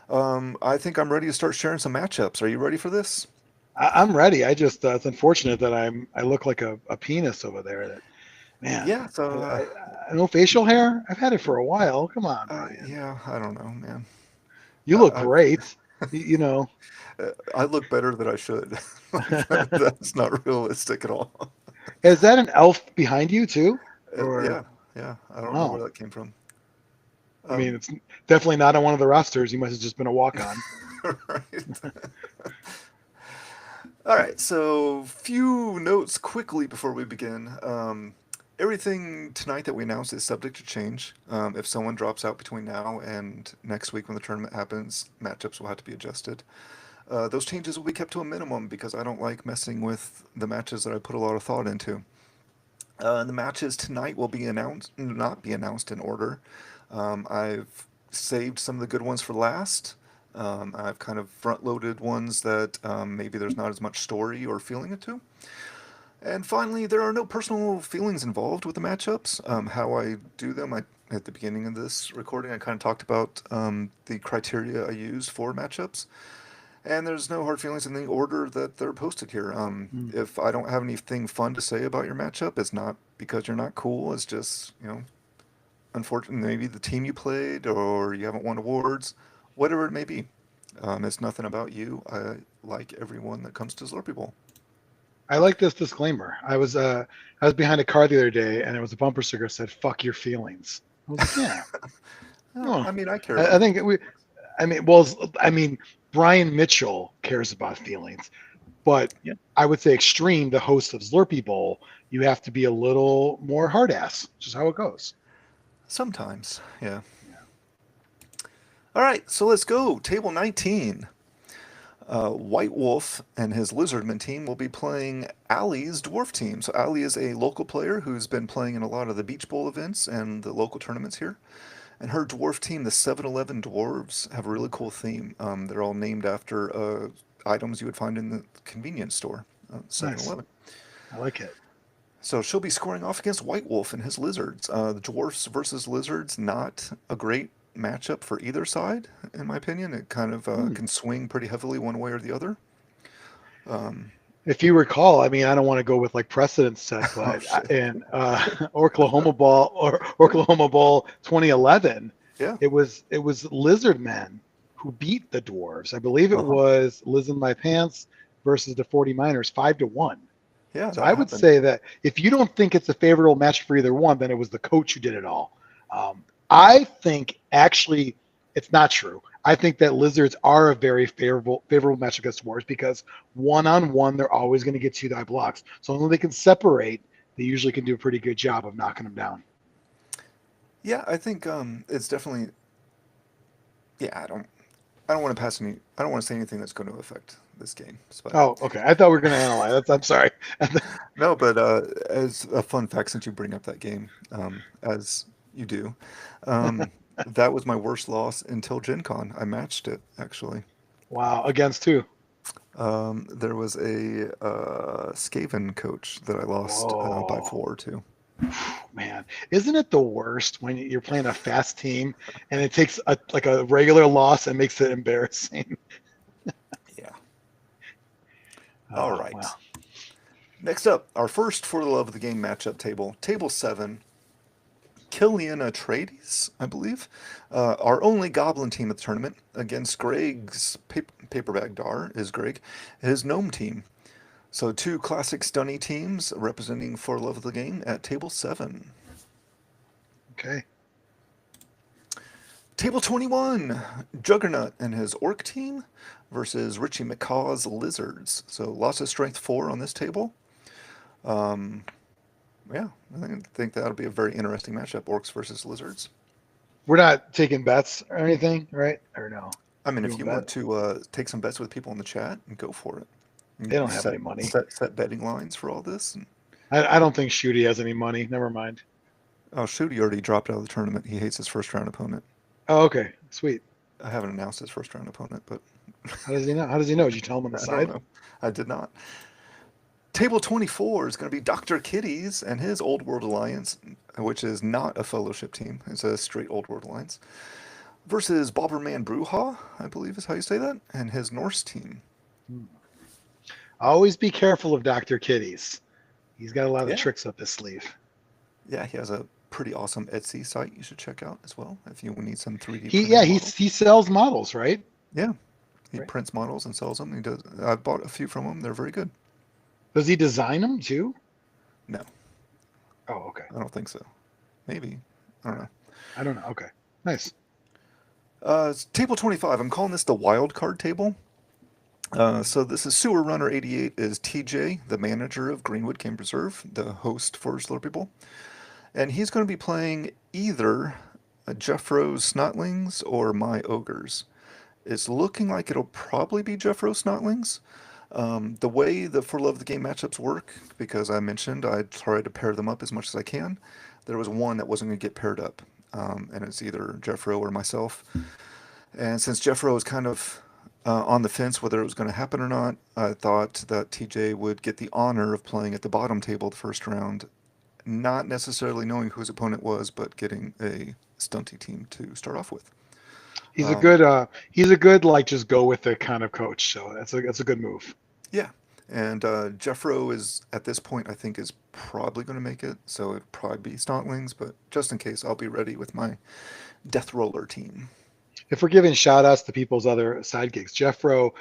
I think I'm ready to start sharing some matchups. Are you ready for this? I'm ready. I just it's unfortunate that I look like a penis over there. That man, Yeah, so no facial hair. I've had it for a while. Come on, Brian. yeah, I don't know, man. You look I, great. You know, I look better than I should. Like, that's not realistic at all. is that an elf behind you too? Or Yeah, yeah. I don't know where wow. that came from. I mean, Um, it's definitely not on one of the rosters. You must have just been a walk on. right. All right. So, few notes quickly before we begin. Everything tonight that we announced is subject to change. If someone drops out between now and next week when the tournament happens, matchups will have to be adjusted. Those changes will be kept to a minimum because I don't like messing with the matches that I put a lot of thought into. The matches tonight will be announced, not be announced in order. I've saved some of the good ones for last. I've kind of front loaded ones that maybe there's not as much story or feeling into. And finally, there are no personal feelings involved with the matchups. How I do them, at the beginning of this recording, I kind of talked about the criteria I use for matchups. And there's no hard feelings in the order that they're posted here. Hmm. If I don't have anything fun to say about your matchup, it's not because you're not cool. It's just, unfortunately, maybe the team you played or you haven't won awards, whatever it may be. It's nothing about you. I like everyone that comes to Slurpee Bowl. I like this disclaimer. I was behind a car the other day, and it was a bumper sticker that said "fuck your feelings." I was like, yeah. Well, Oh, I mean, I care I about think we. I mean, well, I mean, Brian Mitchell cares about feelings, but yeah. I would say Extreme, the host of Slurpee Bowl, you have to be a little more hard ass. Just how it goes. Sometimes, yeah. Yeah. All right, so let's go. Table 19. White Wolf and his Lizardman team will be playing Allie's Dwarf team. So Allie is a local player who's been playing in a lot of the Beach Bowl events and the local tournaments here. And her dwarf team, the 7-Eleven Dwarves, have a really cool theme. They're all named after items you would find in the convenience store, Nice. 7-Eleven. I like it. So she'll be scoring off against White Wolf and his Lizards. The Dwarfs versus Lizards, not a great matchup for either side, in my opinion. It kind of Hmm. can swing pretty heavily one way or the other. Um, If you recall, I mean, I don't want to go with like precedent set, oh, but shit. in Oklahoma Bowl 2011, Yeah. it was Lizardmen who beat the Dwarves. I believe it Uh-huh. was Liz in My Pants versus the 40 Miners 5-1. Yeah, So that I would happened. say that if you don't think it's a favorable match for either one, then it was the coach who did it all. I think actually it's not true. I think that lizards are a very favorable match against dwarves because one on one they're always going to get 2 die blocks. So when they can separate, they usually can do a pretty good job of knocking them down. Yeah, I think it's definitely. Yeah, I don't want to pass any. I don't want to say anything that's going to affect this game. But Oh, okay. I thought we were going to analyze. I'm sorry. no, but as a fun fact, since you bring up that game, as you do, um, that was my worst loss until Gen Con. I matched it actually. Wow, against two. There was a Skaven coach that I lost by Oh 4 to. man, isn't it the worst when you're playing a fast team and it takes like a regular loss and makes it embarrassing? Yeah. All Oh right. well. Next up, our first for the love of the game matchup table, table 7. Killian Atreides, I believe, our only Goblin team at the tournament against Greg's Paperbag Dar is Greg, his Gnome team. So 2 classic Stunny teams representing for love of the game at table 7. Okay. Table 21, Juggernaut and his Orc team versus Richie McCaw's Lizards. So lots of strength 4 on this table. Um, yeah, I think that'll be a very interesting matchup, Orcs versus Lizards. We're not taking bets or anything, right? Or no? I mean, You if want you bet? want to take some bets with people in the chat, go for it. They You don't have set any money. set betting lines for all this. And, I don't think Shooty has any money. Never mind. oh shoot, he already dropped out of the tournament. He hates his first round opponent. Oh, okay. Sweet. I haven't announced his first round opponent, but How does he know? How does he know? Did you tell him on the I don't side? know. I did not. Table 24 is going to be Dr. Kitties and his Old World Alliance, which is not a fellowship team. It's a straight Old World Alliance, versus Bobberman Bruja, I believe is how you say that, and his Norse team. Hmm. Always be careful of Dr. Kitties. He's got a lot of Yeah. tricks up his sleeve. Yeah, he has a pretty awesome Etsy site you should check out as well if you need some 3D He printed models. he sells models, right? Yeah, he Right. prints models and sells them. He does. I bought a few from him. They're very good. Does he design them too? No, Oh, okay. I don't think so. Maybe. I don't know. I don't know. Okay. Nice. It's table 25. I'm calling this the wild card table. So this is Sewer Runner 88 is TJ, the manager of Greenwood Game Preserve, the host for Slurpeople. And he's going to be playing either Jeffro's Snotlings or my Ogres. It's looking like it'll probably be Jeffro's Snotlings. The way the For Love of the Game matchups work, because I mentioned I try to pair them up as much as I can, there was one that wasn't going to get paired up. And it's either Jeffro or myself. And since Jeffro was kind of on the fence whether it was going to happen or not, I thought that TJ would get the honor of playing at the bottom table the first round, not necessarily knowing who his opponent was, but getting a stunty team to start off with. He's a good like just go with it kind of coach. So that's a good move. Yeah, and Jeffro is at this point I think is probably going to make it, so it'd probably be Stontlings, but just in case, I'll be ready with my Death Roller team. If we're giving shout outs to people's other side gigs, Jeffro,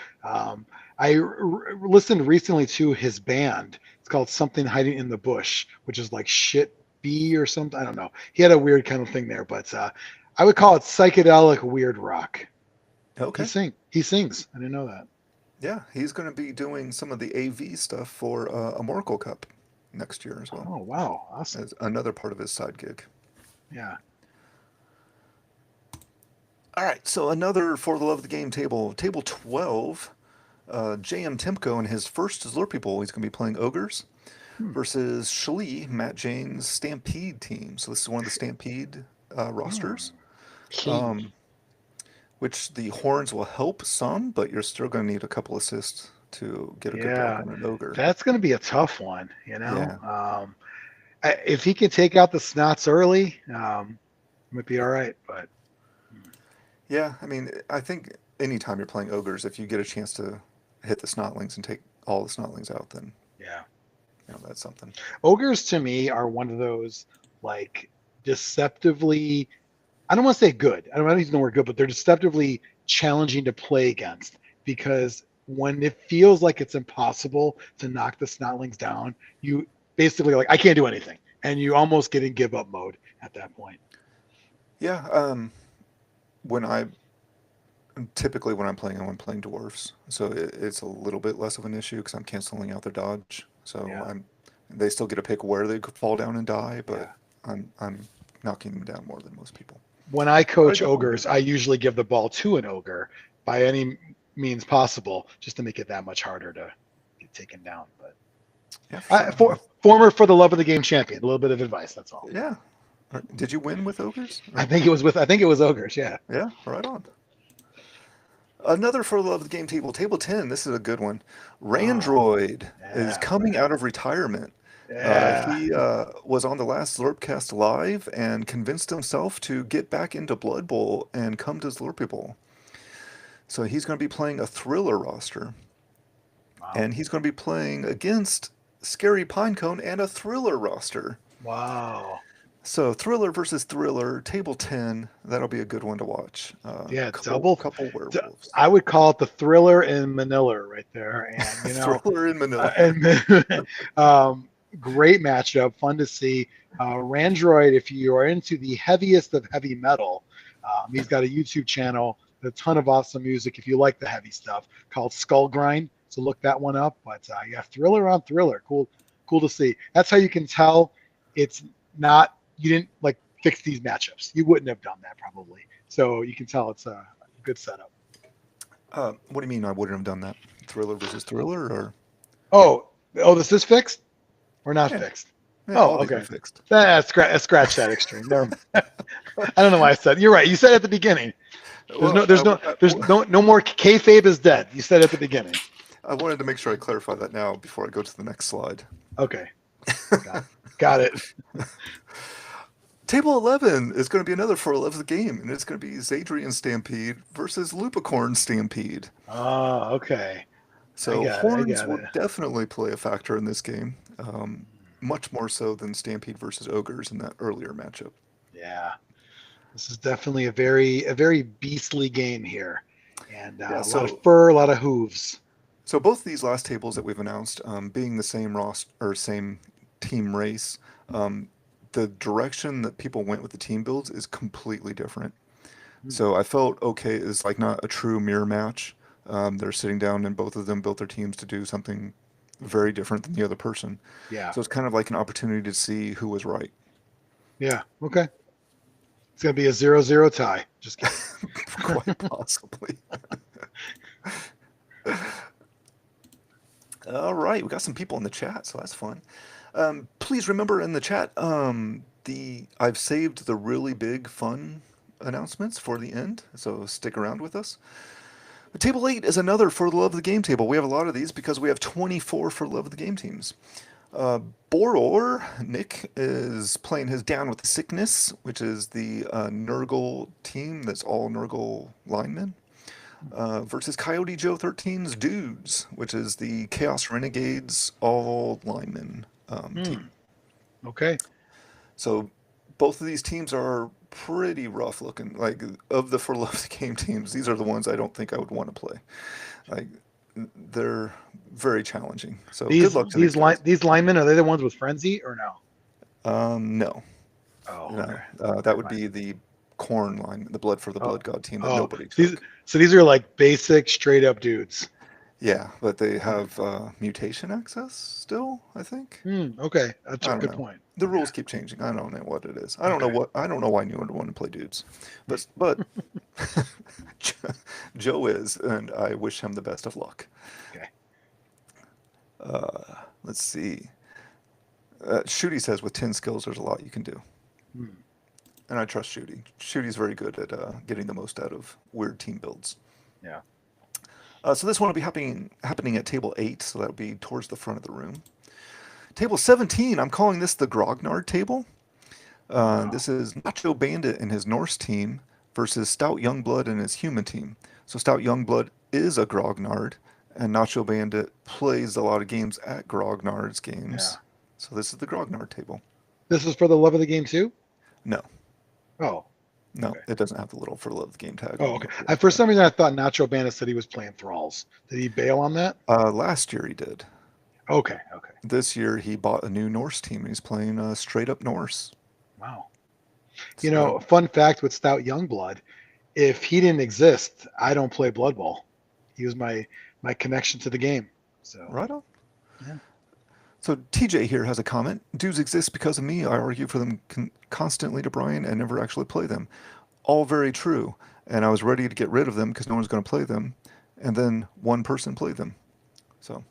listened recently to his band. It's called Something Hiding in the Bush, which is like shit B or something. I don't know. He had a weird kind of thing there, but I would call it psychedelic weird rock. Okay. He sings. I didn't know that. Yeah, he's going to be doing some of the AV stuff for a Moracle Cup next year as well. Oh wow, awesome. As another part of his side gig. Yeah. All right, so another For the Love of the Game table. Table 12, JM Timko and his first Slurpeople, he's going to be playing Ogres versus Shlee, Matt Jane's Stampede team. So this is one of the Stampede rosters. Which the horns will help some, but you're still going to need a couple assists to get a good block on an Ogre. That's going to be a tough one, you know. Yeah. If he can take out the snots early, it might be all right. But yeah, I mean, I think anytime you're playing Ogres, if you get a chance to hit the Snotlings and take all the Snotlings out, then yeah, you know, that's something. Ogres to me are one of those like deceptively. I don't want to say good. I don't use the word good, but they're deceptively challenging to play against because when it feels like it's impossible to knock the Snotlings down, you basically like I can't do anything, and you almost get in give up mode at that point. Yeah, when I'm playing, I'm playing dwarfs, so it's a little bit less of an issue because I'm canceling out their dodge. So they still get to pick where they could fall down and die, but I'm knocking them down more than most people. When I coach ogres, I usually give the ball to an ogre by any means possible, just to make it that much harder to get taken down. But yeah, former For the Love of the Game champion. A little bit of advice. That's all. Yeah. Did you win with ogres? I think it was ogres. Yeah. Yeah. Right on. Another For the Love of the Game table. Table 10. This is a good one. Randroid is coming out of retirement. Yeah. He was on the last Slurpcast live and convinced himself to get back into Blood Bowl and come to Slurpeople. So he's going to be playing a Thriller roster. Wow. And he's going to be playing against Scary Pinecone and a Thriller roster. Wow. So Thriller versus Thriller, table 10. That'll be a good one to watch. Couple werewolves. I would call it the Thriller in Manila right there. And you know, Thriller in Manila. Great matchup, fun to see. Randroid, if you are into the heaviest of heavy metal, he's got a YouTube channel, a ton of awesome music if you like the heavy stuff, called Skull Grind. So look that one up. But yeah, Thriller on Thriller, cool to see. That's how you can tell it's not, you didn't like fix these matchups. You wouldn't have done that probably. So you can tell it's a good setup. What do you mean I wouldn't have done that? Thriller versus Thriller, or? Oh, this is fixed? Or not fixed? Yeah, okay. Fixed. Scratch that extreme. Never mind. I don't know why I said. You're right. You said at the beginning. There's no more kayfabe is dead. You said at the beginning. I wanted to make sure I clarify that now before I go to the next slide. Okay. Got it. Table 11 is going to be another For Love of the Game, and it's going to be Zadrian Stampede versus Lupicorn Stampede. Oh, okay. So I horns got will it. definitely play a factor in this game, much more so than Stampede versus Ogres in that earlier matchup. Yeah, this is definitely a very beastly game here, and Yeah, a lot of so fur, a lot of hooves. so both these last tables that we've announced, being the same roster or same team race, um, the direction that people went with the team builds is completely different. Hmm. So I felt okay is like not a true mirror match. They're sitting down and both of them built their teams to do something very different than the other person. Yeah, So it's kind of like an opportunity to see who was right. yeah. Okay, it's gonna be a 0-0 tie. Just kidding. Quite possibly. All right, we got some people in the chat, so that's fun. Please remember in the chat, the I've saved the really big fun announcements for the end, so stick around with us. Table 8 is another For the Love of the Game table. We have a lot of these because we have 24 For the Love of the Game teams. Boror, Nick, is playing his Down with Sickness, which is the Nurgle team that's all Nurgle linemen, versus Coyote Joe 13's Dudes, which is the Chaos Renegades all linemen team. Okay. So both of these teams are pretty rough looking. Like, of the For Love of the Game teams, these are the ones I don't think I would want to play. Like, they're very challenging. So good luck to these guys. These linemen, are they the ones with frenzy or no? No, Oh, no. okay. That would be the Corn line, the Blood for the Oh, Blood God team that oh. nobody These took. so these are like basic, straight up dudes. Yeah, but they have mutation access still, I think. Okay, that's I a don't good know. point. The Okay. rules keep changing. I don't know what it is. I don't know Okay. what. I don't know why anyone would want to play dudes, but Joe is, and I wish him the best of luck. Okay. Let's see. Shooty says with 10 skills, there's a lot you can do, Hmm. and I trust Shooty. Shooty's very good at getting the most out of weird team builds. Yeah. So this one will be happening at table 8, so that'll be towards the front of the room. Table 17, I'm calling this the Grognard table. Wow. This is Nacho Bandit and his Norse team versus Stout Youngblood and his human team. So Stout Youngblood is a Grognard, and Nacho Bandit plays a lot of games at Grognard's games. Yeah. So this is the Grognard table. This is for the love of the game too? No, Oh. no, Okay. it doesn't have the little For Love game tag. Oh, on okay. it. For some reason, I thought Nacho Bandit said he was playing Thralls. Did he bail on that? Last year he did. Okay. Okay. This year he bought a new Norse team. He's playing straight up Norse. Wow. So, You know, fun fact with Stout Youngblood, if he didn't exist, I don't play Blood Bowl. He was my connection to the game. So right on. Yeah. So TJ here has a comment. Dudes exist because of me. I argue for them constantly to Brian and never actually play them. All very true. And I was ready to get rid of them because no one's going to play them. And then one person played them. So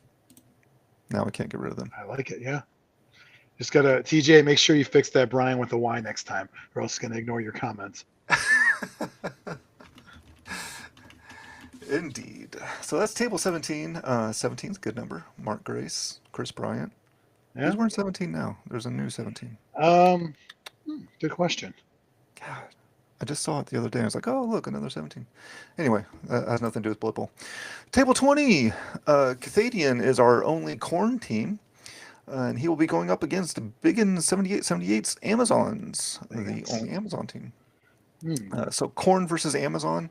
now I can't get rid of them. I like it. Yeah. Just gotta TJ, make sure you fix that Brian with the Y next time, or else it's gonna ignore your comments. Indeed. So that's table 17. 17 is a good number. Mark Grace, Chris Bryant. Yeah. Who's wearing 17 now? There's a new 17. Good question. God, I just saw it the other day. I was like, oh, look, another 17. Anyway, that has nothing to do with Blood Bowl. Table 20. Cathadian is our only Corn team. And he will be going up against Biggin 7878's Amazons, the only Amazon team. So Corn versus Amazon.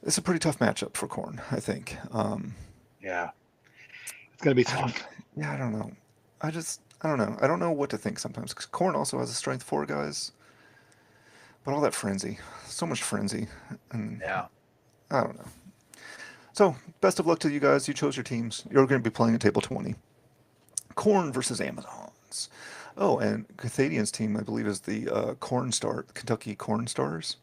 It's a pretty tough matchup for Corn, I think. Yeah. It's gonna be tough. I don't know. I don't know. I don't know what to think sometimes. 'Cause Corn also has a strength 4 guys. But all that frenzy. So much frenzy. And Yeah. I don't know. So, best of luck to you guys. You chose your teams. You're going to be playing at table 20. Corn versus Amazons. Oh, and Cathadian's team, I believe, is the Kentucky Corn Stars.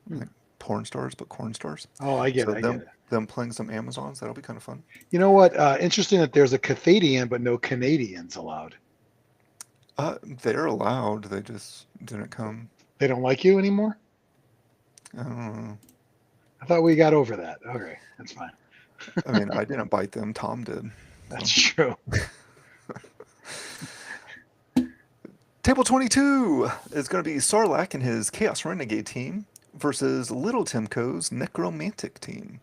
Like porn stars, but corn stars. Oh, I get So it. I them, get it. them playing some Amazons, that'll be kind of fun. You know what? Interesting that there's a Cathadian, but no Canadians allowed. They're allowed. They just didn't come. They don't like you anymore? I don't know. I thought we got over that. Okay, that's fine. I mean, I didn't bite them. Tom did. That's true. Table 22 is going to be Sarlacc and his Chaos Renegade team versus Little Timco's Necromantic team.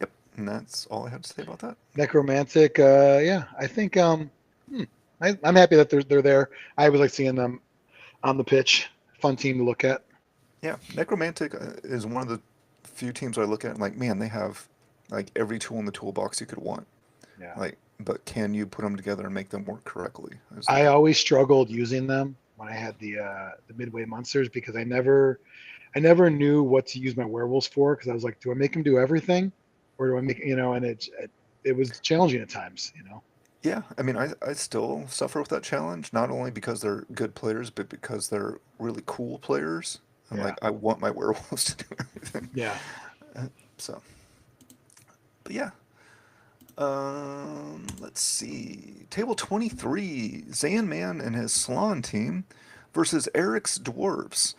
Yep. And that's all I have to say about that. Necromantic, yeah, I think I'm happy that they're there. I always like seeing them on the pitch. Fun team to look at. Yeah, Necromantic is one of the few teams I look at and like, man, they have like every tool in the toolbox you could want. Yeah. Like, but can you put them together and make them work correctly? I always struggled using them when I had the Midway Monsters because I never knew what to use my werewolves for because I was like, do I make them do everything, or do I make and it was challenging at times. Yeah, I mean, I still suffer with that challenge, not only because they're good players, but because they're really cool players. I'm Yeah. like, I want my werewolves to do everything. Yeah. So, but yeah. Let's see. Table 23, Zanman and his Salon team versus Eric's Dwarves.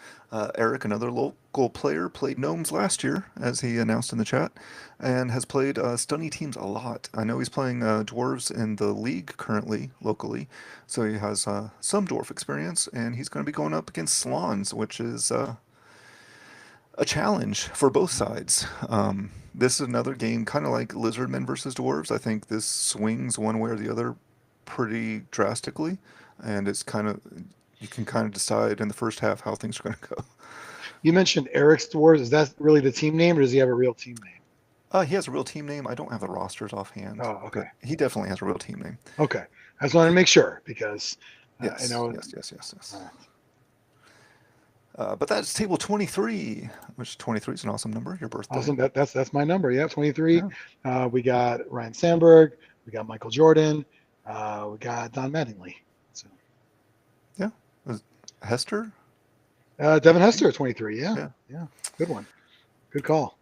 Eric, another local player, played Gnomes last year, as he announced in the chat, and has played Stunny teams a lot. I know he's playing Dwarves in the league currently, locally, so he has some Dwarf experience, and he's going to be going up against Salons, which is a challenge for both sides. This is another game kind of like Lizardmen versus Dwarves. I think this swings one way or the other pretty drastically, and it's kind of you can kind of decide in the first half how things are going to go. You mentioned Eric's Dwarves. Is that really the team name, or does he have a real team name? He has a real team name. I don't have the rosters offhand. Oh, okay. But he definitely has a real team name. Okay. I just wanted to make sure because Yes, I know. yes. But that's table 23, which 23 is an awesome number. Your birthday. Awesome. That's my number. Yeah, 23. Yeah. We got Ryan Sandberg. We got Michael Jordan. We got Don Mattingly. So. Yeah. Hester? Devin Hester, 23. Yeah. Yeah. Good one. Good call.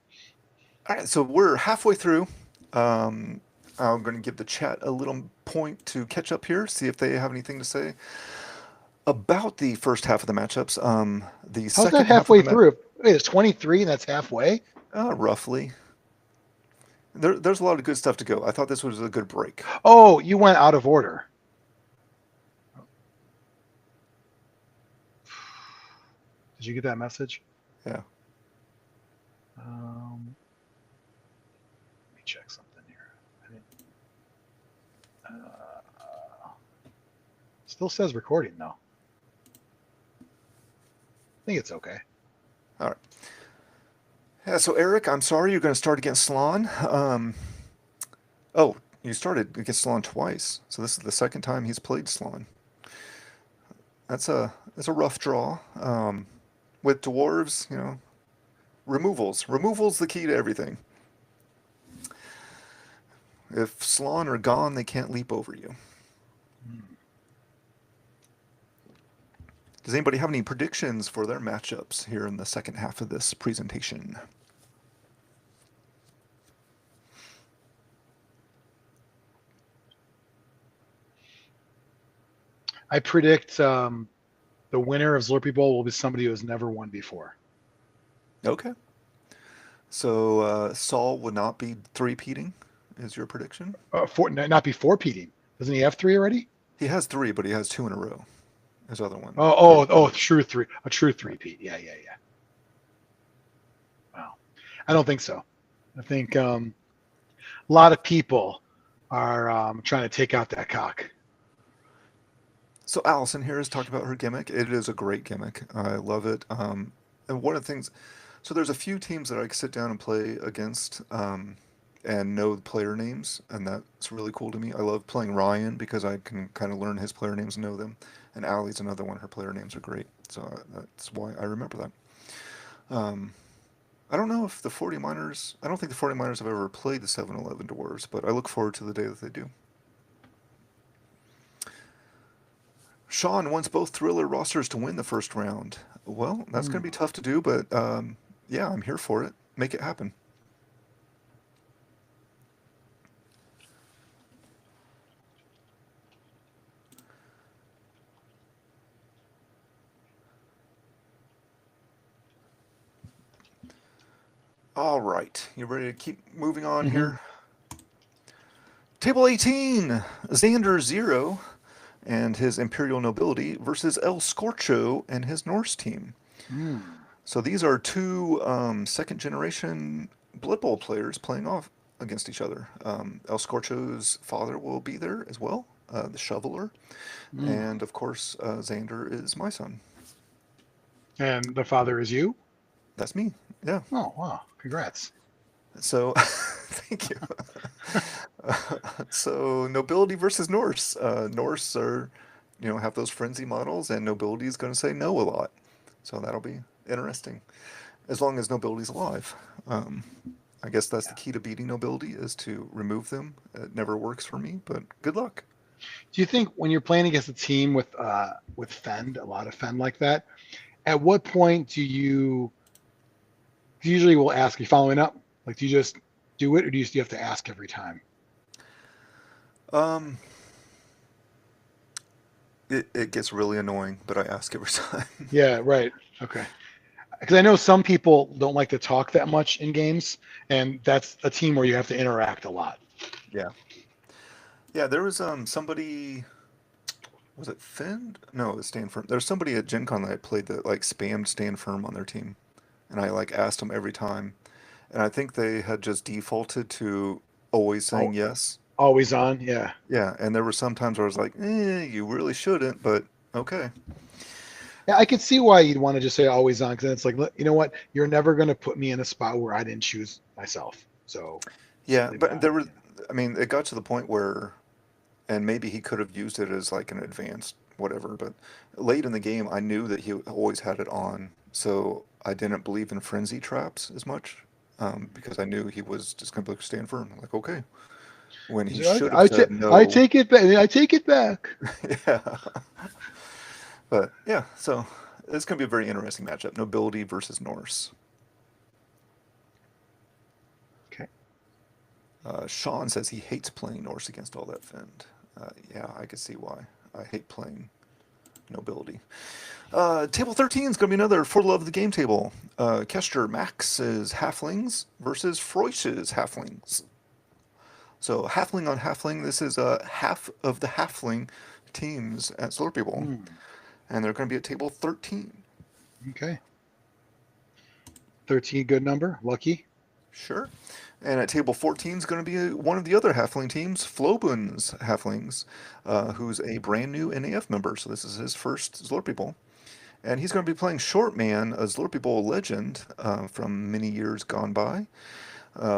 All right, so we're halfway through. I'm going to give the chat a little point to catch up here, see if they have anything to say about the first half of the matchups. How's that halfway through? Wait, it's 23 and that's halfway? Roughly. There's a lot of good stuff to go. I thought this was a good break. Oh, you went out of order. Did you get that message? Yeah. Let me check something here. Still says recording though. I think it's okay. All right. Yeah, so Eric, I'm sorry you're going to start against Salon. Oh, you started against Salon twice. So this is the second time he's played Salon. That's a rough draw. With dwarves, removals. Removals the key to everything. If Salon are gone, they can't leap over you. Does anybody have any predictions for their matchups here in the second half of this presentation? I predict the winner of Slurpee Bowl will be somebody who has never won before. Okay. So Saul would not be three-peating, is your prediction? Not be four-peating. Doesn't he have three already? He has three, but he has two in a row. His other one. True three. A true three-peat. Yeah. Wow. I don't think so. I think a lot of people are trying to take out that cock. So Allison here is talking about her gimmick. It is a great gimmick. I love it. And one of the things, so there's a few teams that I sit down and play against and know the player names, and that's really cool to me. I love playing Ryan because I can kind of learn his player names and know them. And Allie's another one. Her player names are great. So that's why I remember that. I don't know if the 40 Miners, I don't think the 40 Miners have ever played the 7-Eleven Dwarves, but I look forward to the day that they do. Sean wants both Thriller rosters to win the first round. Well, that's going to be tough to do, but yeah, I'm here for it. Make it happen. All right, you ready to keep moving on here? Table 18, Xander Zero and his Imperial Nobility versus El Scorcho and his Norse team. So these are two second-generation Blood Bowl players playing off against each other. El Scorcho's father will be there as well, the shoveler, Mm. and of course, Xander is my son. And the father is you? That's me. Yeah. Oh, wow. Congrats. So, thank you. So, nobility versus Norse. Norse are, have those frenzy models, and nobility is going to say no a lot. So that'll be interesting, as long as nobility's alive. Um, I guess that's the key to beating nobility is to remove them. It never works for me, but good luck. Do you think when you're playing against a team with Fend, a lot of Fend like that, at what point do you usually will ask you following up? Like, do you just do it, or do you have to ask every time? Um, it gets really annoying, but I ask every time. Yeah, right. Okay. Because I know some people don't like to talk that much in games, and that's a team where you have to interact a lot. Yeah. Yeah, there was somebody, was it Finn? No, it was Stand Firm. There was somebody at Gen Con that I played that like spammed Stand Firm on their team. And I like asked them every time. And I think they had just defaulted to always saying Oh, yes. always on. Yeah. Yeah, and there were some times where I was like, you really shouldn't, but okay. Yeah, I could see why you'd want to just say always on, because then it's like, "Look, you know what? You're never going to put me in a spot where I didn't choose myself. So Yeah, leave it but on. there were, I mean, it got to the point where, and maybe he could have used it as like an advanced whatever, but late in the game, I knew that he always had it on, so I didn't believe in frenzy traps as much, because I knew he was just going to stand firm. Like, okay, when he He's like, should have said I no. take it back. I take it back. Yeah, but yeah, so it's going to be a very interesting matchup: nobility versus Norse. Okay. Sean says he hates playing Norse against all that Fend. Yeah, I could see why. I hate playing nobility. Table 13 is going to be another For the Love of the Game table. Kester Max's Halflings versus Froish's Halflings. So Halfling on Halfling, this is half of the Halfling teams at Slurpee Bowl. Hmm. And they're going to be at table 13. Okay. 13, good number. Lucky. Sure. And at table 14 is going to be one of the other Halfling teams, Flobun's Halflings, who's a brand new NAF member. So this is his first Slurpee Bowl. And he's going to be playing Shortman, a Slurpee Bowl legend from many years gone by,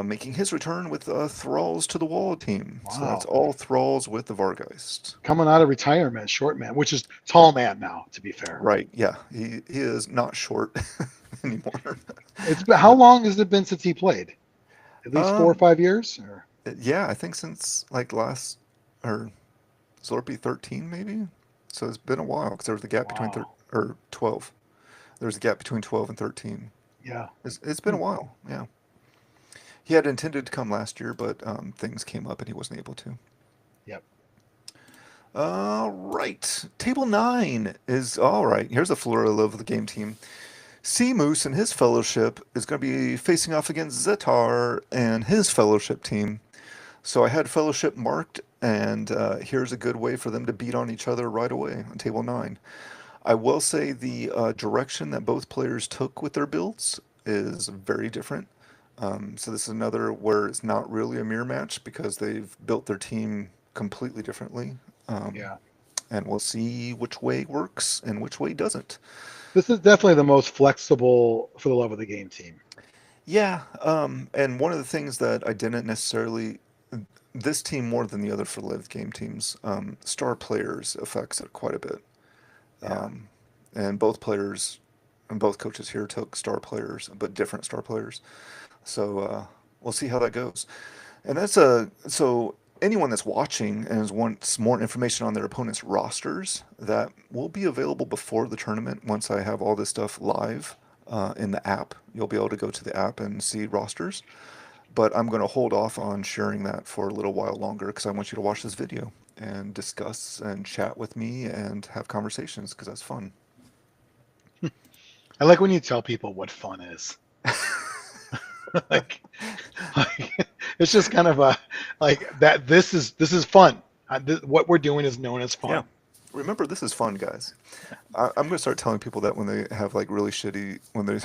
making his return with Thralls to the Wall team. So that's Wow. all Thralls with the Vargeist. Coming out of retirement, short man, which is tall man now, to be fair. Right, yeah. He is not short anymore. How long has it been since he played? At least 4 or Um, 5 years? Or yeah, I think since like last, or Slurpee 13 maybe? So it's been a while because there was the gap between wow. or 12. There was a gap between 12 and 13. Yeah. It's been a while, yeah. He had intended to come last year, but things came up and he wasn't able to. Yep. All right. Table 9 is all right. Here's a Flora Love of the game team. Sea Moose and his fellowship is going to be facing off against Zetar and his fellowship team. So I had fellowship marked, and here's a good way for them to beat on each other right away on table 9. I will say the direction that both players took with their builds is very different. So this is another where it's not really a mirror match because they've built their team completely differently. Yeah. And we'll see which way works and which way doesn't. This is definitely the most flexible For the Love of the Game team. Yeah, and one of the things that I didn't necessarily, this team more than the other for the live game teams, star players affects it quite a bit. Yeah. And both players and both coaches here took star players, but different star players. So we'll see how that goes. And so anyone that's watching and wants more information on their opponent's rosters, that will be available before the tournament once I have all this stuff live in the app. You'll be able to go to the app and see rosters. But I'm going to hold off on sharing that for a little while longer because I want you to watch this video and discuss and chat with me and have conversations because that's fun. I like when you tell people what fun is. like, it's just kind of a like that. This is fun. What we're doing is known as fun. Yeah. Remember, this is fun, guys. I'm gonna start telling people that when they have like really shitty, when they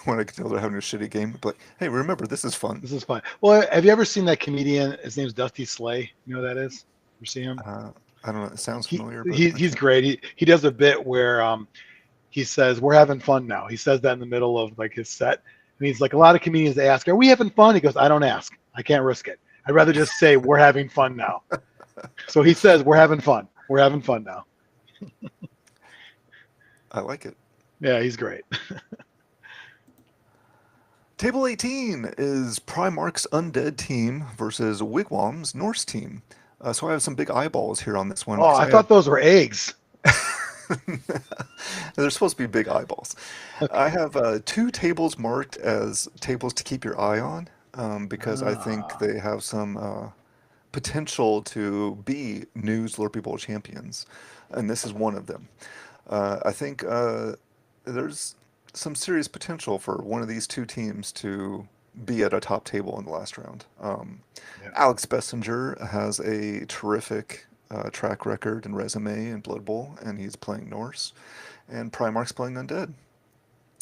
when I can tell they're having a shitty game, but hey, remember, this is fun. This is fun. Well, have you ever seen that comedian? His name's Dusty Slay. You know who that is? You see him? Uh, I don't know. It sounds He, familiar, but he I he's can't. great. He does a bit where he says we're having fun now. He says that in the middle of like his set. And he's like a lot of comedians. They ask, "Are we having fun?" He goes, "I don't ask. I can't risk it. I'd rather just say we're having fun now." So he says we're having fun. We're having fun now. I like it. Yeah, he's great. Table 18 is Primarch's Undead team versus Wigwam's Norse team. So I have some big eyeballs here on this one Oh, because I I thought have. those were eggs. They're supposed to be big eyeballs. I have two tables marked as tables to keep your eye on because I think Ah, they have some potential to be new Slurpee Bowl champions, and this is one of them. I think there's some serious potential for one of these two teams to be at a top table in the last round. yeah. Alex Bessinger has a terrific track record and resume in Blood Bowl, and he's playing Norse, and Primarch's playing Undead.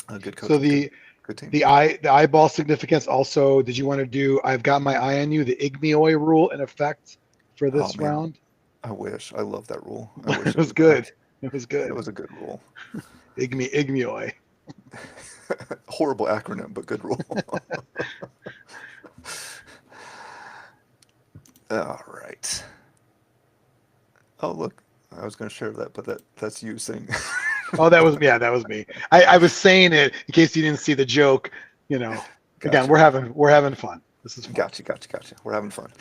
A good So coach with good team. the eyeball significance also. Did you want to do? I've got my eye on you. The Igmioi rule in effect for Oh this man, round. I wish. I love that rule. I wish It it was was back. good. It was It good. was a good rule. Igmioi. Horrible acronym, but good rule. All right. Oh, look. I was going to share that, but that's you saying. Oh, that was that was me. I was saying it in case you didn't see the joke. You know, again, Gotcha. we're having fun. This is fun. Gotcha. We're having fun.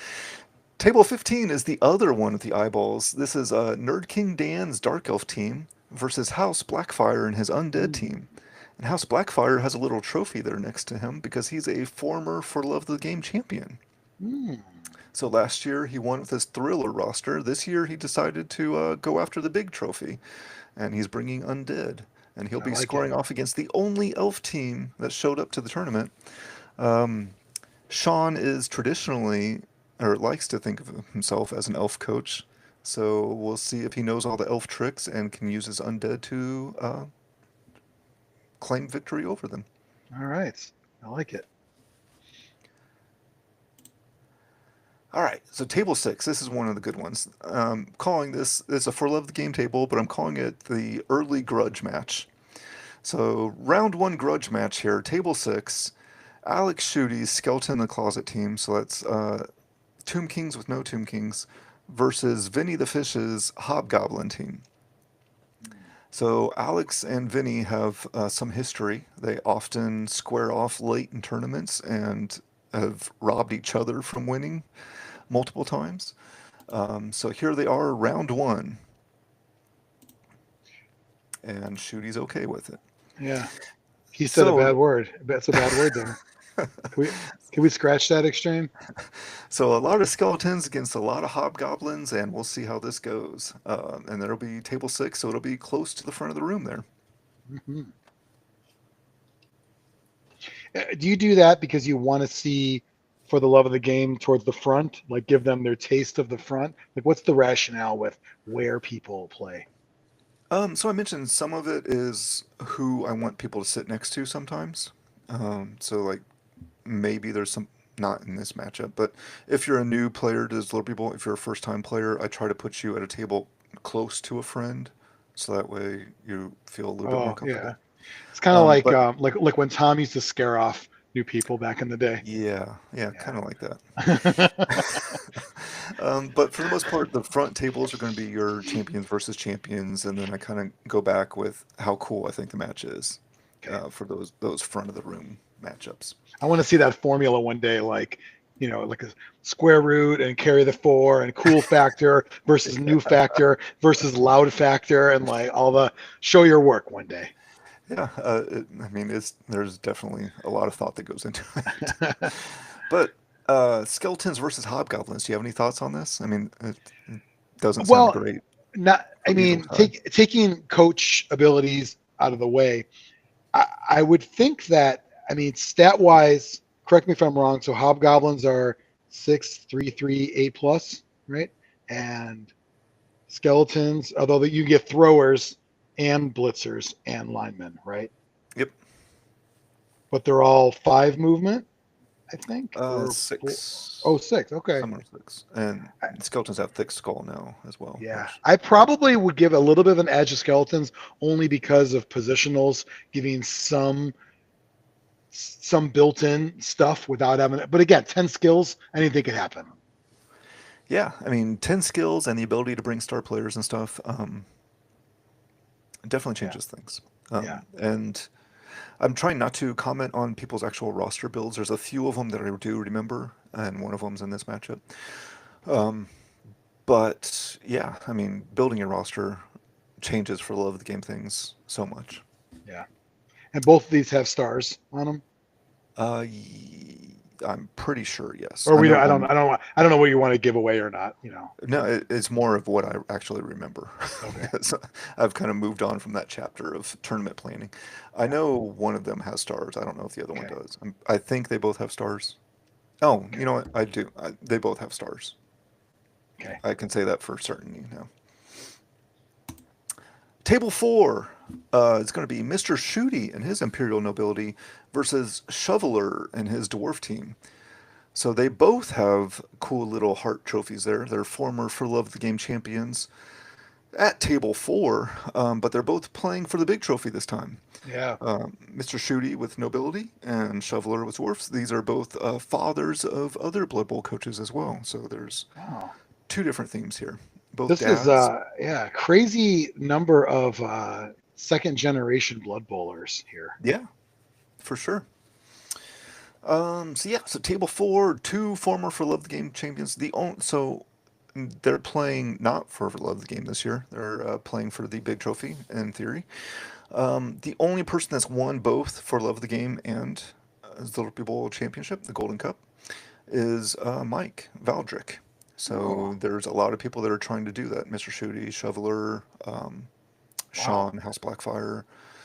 Table 15 is the other one with the eyeballs. This is Nerd King Dan's Dark Elf team versus House Blackfire and his Undead Mm. team. And House Blackfire has a little trophy there next to him because he's a former For Love of the Game champion. Mm. So last year he won with his Thriller roster. This year he decided to go after the big trophy, and he's bringing Undead. And he'll I be like it. scoring off against the only elf team that showed up to the tournament. Um, Sean is traditionally, or likes to think of himself as an elf coach. So we'll see if he knows all the elf tricks and can use his undead to claim victory over them. All right. I like it. All right, so table 6. This is one of the good ones. Calling this a For Love of the Game table, but I'm calling it the early grudge match. So round 1 grudge match here. Table 6. Alex Schuette's Skeleton in the Closet team. So that's Tomb Kings with no Tomb Kings versus Vinny the Fish's Hobgoblin team. So Alex and Vinny have some history. They often square off late in tournaments and have robbed each other from winning multiple times. So here they are, round 1, and Schuette's okay with it. Yeah. He said a So bad word. That's a bad word there. Can we scratch that extreme? So a lot of skeletons against a lot of hobgoblins, and we'll see how this goes. And there'll be table 6, so it'll be close to the front of the room there. Hmm. Do you do that because you want to see for the love of the game towards the front, like give them their taste of the front? Like, what's the rationale with where people play? So I mentioned some of it is who I want people to sit next to sometimes. So like maybe there's some not in this matchup, but if you're a new player to Little People, if you're a first time player, I try to put you at a table close to a friend, so that way you feel a little bit more Oh, yeah. comfortable. It's kind of But like when Tom used to scare off new people back in the day. yeah, Yeah. kind of like that. But for the most part, the front tables are going to be your champions versus champions, and then I kind of go back with how cool I think the match is Okay. for those front of the room matchups. I want to see that formula one day, like, like a square root and carry the 4 and cool factor versus new factor versus loud factor and like all the show your work one day. Yeah, I mean, there's definitely a lot of thought that goes into it. But skeletons versus hobgoblins. Do you have any thoughts on this? I mean, it doesn't sound Well, great not, I for either mean, side. taking coach abilities out of the way, I would think that, I mean, stat wise, correct me if I'm wrong. So hobgoblins are 6, 3, 3, 8 plus, right? And skeletons, although that you get throwers and blitzers and linemen, right? Yep. But they're all 5 movement, I think, or 4. Oh, 6. 6. Okay. Some are 6. And skeletons have thick skull now as well. Yeah, which- I probably would give a little bit of an edge to skeletons only because of positionals giving some built-in stuff without having it. But again, 10 skills, anything could happen. Yeah, I mean, 10 skills and the ability to bring star players and stuff definitely changes things. Yeah. And I'm trying not to comment on people's actual roster builds. There's a few of them that I do remember, and one of them's in this matchup. But yeah, I mean, building your roster changes for the love of the game things so much. Yeah. And both of these have stars on them. I'm pretty sure, yes. Or know I don't one- I don't know what you want to give away or not, you know. No, it's more of what I actually remember. Okay. So I've kind of moved on from that chapter of tournament planning. I know one of them has stars. I don't know if the other one Okay. does. I think they both have stars. Oh, you know what? I do. They both have stars. Okay. I can say that for certainty now. Table 4 is going to be Mr. Shooty and his Imperial Nobility versus Shoveler and his Dwarf team. So they both have cool little heart trophies there. They're former For Love of the Game champions at Table 4, but they're both playing for the big trophy this time. Yeah. Mr. Shooty with Nobility and Shoveler with Dwarfs. These are both fathers of other Blood Bowl coaches as well. So there's Oh. 2 different themes here. Both This dads. is crazy number of second generation Blood Bowlers here. Yeah, for sure. So Table 4, 2 former For Love of the Game champions. So they're playing not for Love of the Game this year. They're playing for the big trophy in theory. The only person that's won both For Love of the Game and the Liberty Bowl championship, the Golden Cup, is Mike Valdrick. So there's a lot of people that are trying to do that. Mr. Shooty, Shoveler, Sean, House Blackfire.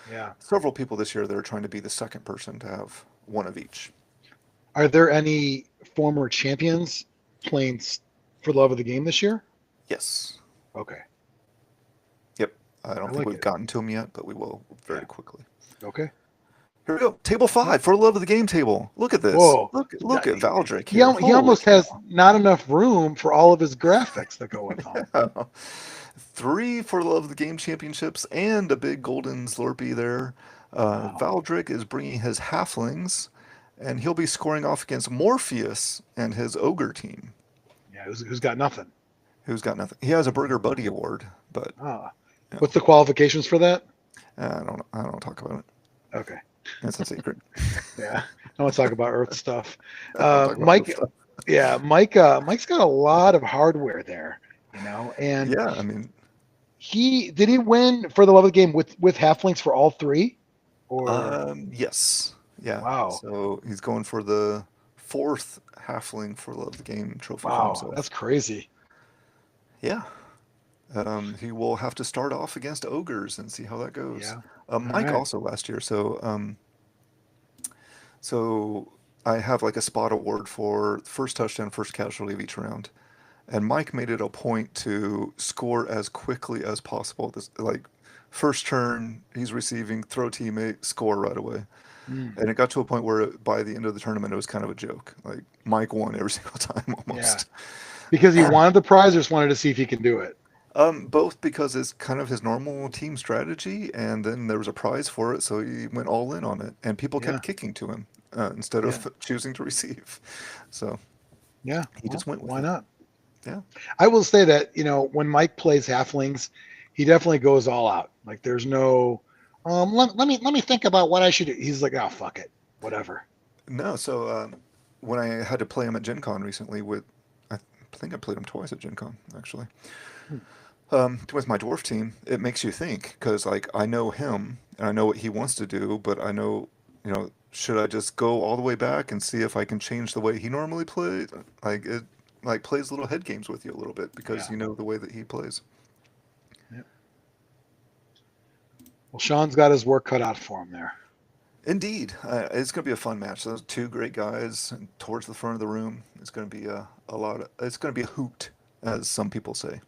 Yeah. Several people this year that are trying to be the second person to have one of each. Are there any former champions playing for Love of the Game this year? Yes. Okay. Yep. I don't think like we've it. gotten to them yet, but we will very Yeah. quickly. Okay. Here we go. Table 5 For Love of the Game table. Look at this. Whoa. Look at Valdrick He, here. he almost has not enough room for all of his graphics that go with him. has 3 For Love of the Game championships and a big golden Slurpee there. Valdrick is bringing his halflings, and he'll be scoring off against Morpheus and his ogre team. Yeah, who's got nothing. Who's got nothing? He has a Burger Buddy award, but Ah. What's the qualifications for that? I don't talk about it. Okay. It's a secret. Yeah. I want to talk about Earth stuff. I don't talk about Mike, that stuff. yeah, Mike's got a lot of hardware there, you know, and Yeah, I mean, did he win for the Love of the Game with halflings for all 3? Or yes. Yeah. Wow. So he's going for the 4th halfling For Love of the Game trophy for wow, himself. that's crazy. Yeah. He will have to start off against ogres and see how that goes. Yeah. Mike right. also last year. So I have like a spot award for first touchdown, first casualty of each round. And Mike made it a point to score as quickly as possible. This like first turn, he's receiving, throw teammate, score right away. Mm. And it got to a point where by the end of the tournament, it was kind of a joke. Like Mike won every single time almost. Because he wanted the prize or just wanted to see if he can do it? Both because it's kind of his normal team strategy, and then there was a prize for it, so he went all in on it, and people Yeah. kept kicking to him instead of choosing to receive. So Yeah. he just went with why it. not? Yeah. I will say that, you know, when Mike plays halflings, he definitely goes all out. Like there's no let me think about what I should do. He's like, oh fuck it. Whatever. No, so when I had to play him at Gen Con recently I think I played him twice at Gen Con, actually. With my dwarf team, it makes you think, because like I know him and I know what he wants to do, but I know, you know, should I just go all the way back and see if I can change the way he normally plays? Like it like plays little head games with you a little bit because Yeah. you know the way that he plays. Well, Sean's got his work cut out for him there. Indeed, it's going to be a fun match. Those 2 great guys towards the front of the room. It's going to be it's going to be a hoot, as some people say.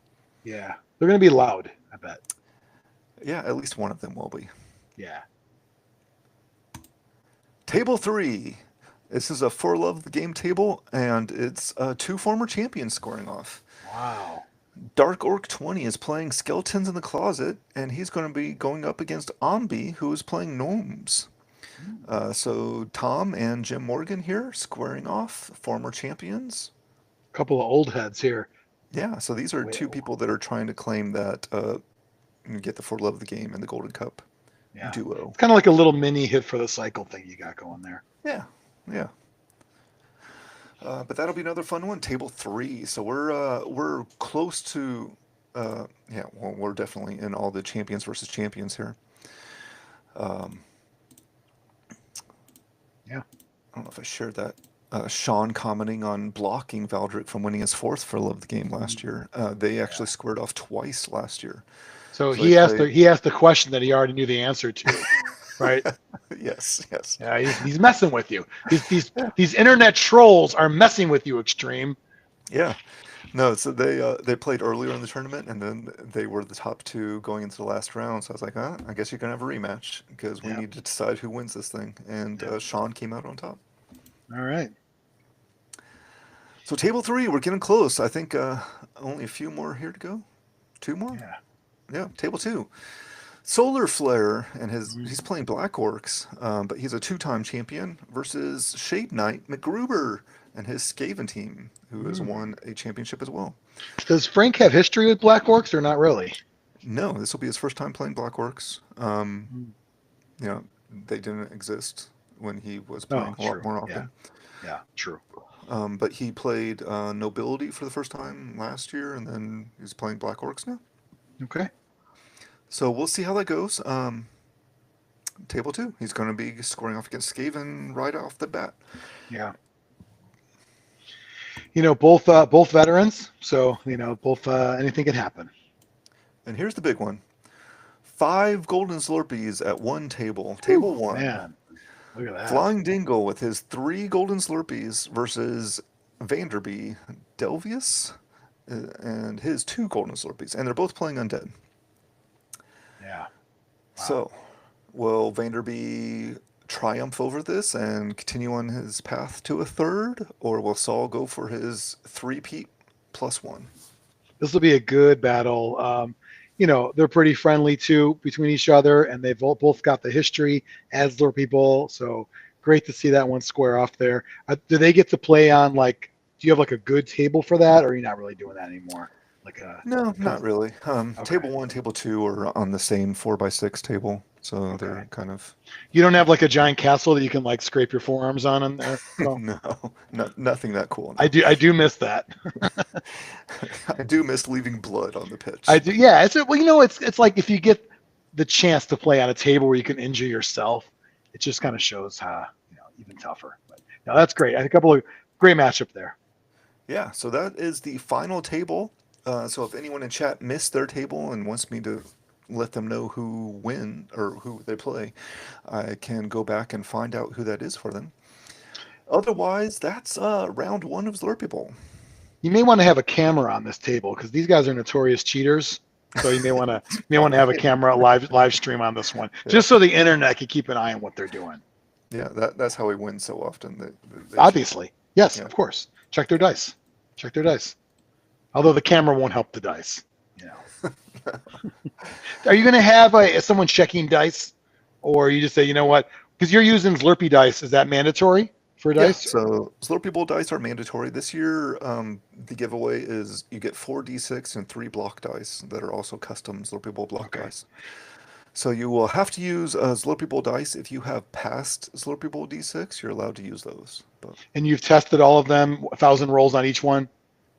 Yeah. They're going to be loud, I bet. Yeah, at least one of them will be. Yeah. Table 3. This is a For Love the Game table, and it's two former champions scoring off. Wow. Dark Orc 20 is playing Skeletons in the Closet, and he's going to be going up against Ombi, who is playing Gnomes. So Tom and Jim Morgan here squaring off, former champions. A couple of old heads here. Yeah, so these are two Wow. people that are trying to claim that get the For Love of the Game and the Golden Cup Yeah. duo. It's kind of like a little mini hit for the cycle thing you got going there. Yeah, yeah. But that'll be another fun one. Table 3. So we're close to well, we're definitely in all the champions versus champions here. Yeah. I don't know if I shared that. Sean commenting on blocking Valdrick from winning his fourth For Love of the Game last year. They actually squared off twice last year. So So he they asked played- he asked the question that he already knew the answer to, right? Yes. Yeah, he's messing with you. These internet trolls are messing with you, Extreme. Yeah. No, so they played earlier in the tournament, and then they were the top two going into the last round. So I was like, I guess you're gonna have a rematch because we Yeah. need to decide who wins this thing. And Sean came out on top. All right. So table 3, we're getting close. I think only a few more here to go. 2 more. Yeah. Yeah. Table 2. Solar Flare and he's playing Black Orcs, but he's a 2-time champion versus Shade Knight McGruber and his Skaven team, who has won a championship as well. Does Frank have history with Black Orcs or not really? No, this will be his first time playing Black Orcs. They didn't exist when he was playing a lot true. more often. Yeah, true. But he played Nobility for the first time last year, and then he's playing Black Orcs now. Okay. So we'll see how that goes. Table 2, he's going to be scoring off against Skaven right off the bat. Yeah. Both veterans, so both anything can happen. And here's the big one. 5 Golden Slurpees at one table. Table 1. Man, look at that. Flying Dingle with his 3 Golden Slurpees versus Vanderby Delvius and his 2 Golden Slurpees. And they're both playing Undead. Yeah. Wow. So, will Vanderby triumph over this and continue on his path to a third? Or will Saul go for his 3-peat plus 1? This will be a good battle. They're pretty friendly too between each other, and they've both got the history as lore people. So great to see that one square off there. Do they get to play on do you have a good table for that, or are you not really doing that anymore? No, not really. Table 1, table 2 are on the same 4x6 table, so they're kind of. You don't have a giant castle that you can scrape your forearms on in there? No, nothing that cool. I do miss that. I do miss leaving blood on the pitch. I do. Yeah. It's like if you get the chance to play on a table where you can injure yourself, it just kind of shows how even tougher. But no, that's great. A couple of great matchup there. Yeah. So that is the final table. So if anyone in chat missed their table and wants me to let them know who win or who they play, I can go back and find out who that is for them. Otherwise, that's round 1 of Slurpee Bowl. You may want to have a camera on this table because these guys are notorious cheaters. So you may want to have a camera live stream on this one, just so the internet can keep an eye on what they're doing. Yeah, that's how we win so often. They Obviously, yes, Yeah. of course. Check their dice. Although the camera won't help the dice. Are you going to have someone checking dice, or you just say, you know what? Because you're using Slurpee dice, is that mandatory for dice? Yeah, so Slurpee Bowl dice are mandatory. This year, the giveaway is you get 4 D6 and 3 block dice that are also custom Slurpee Bowl block dice. So you will have to use Slurpee Bowl dice. If you have past Slurpee Bowl D6, you're allowed to use those. And you've tested all of them, 1,000 rolls on each one?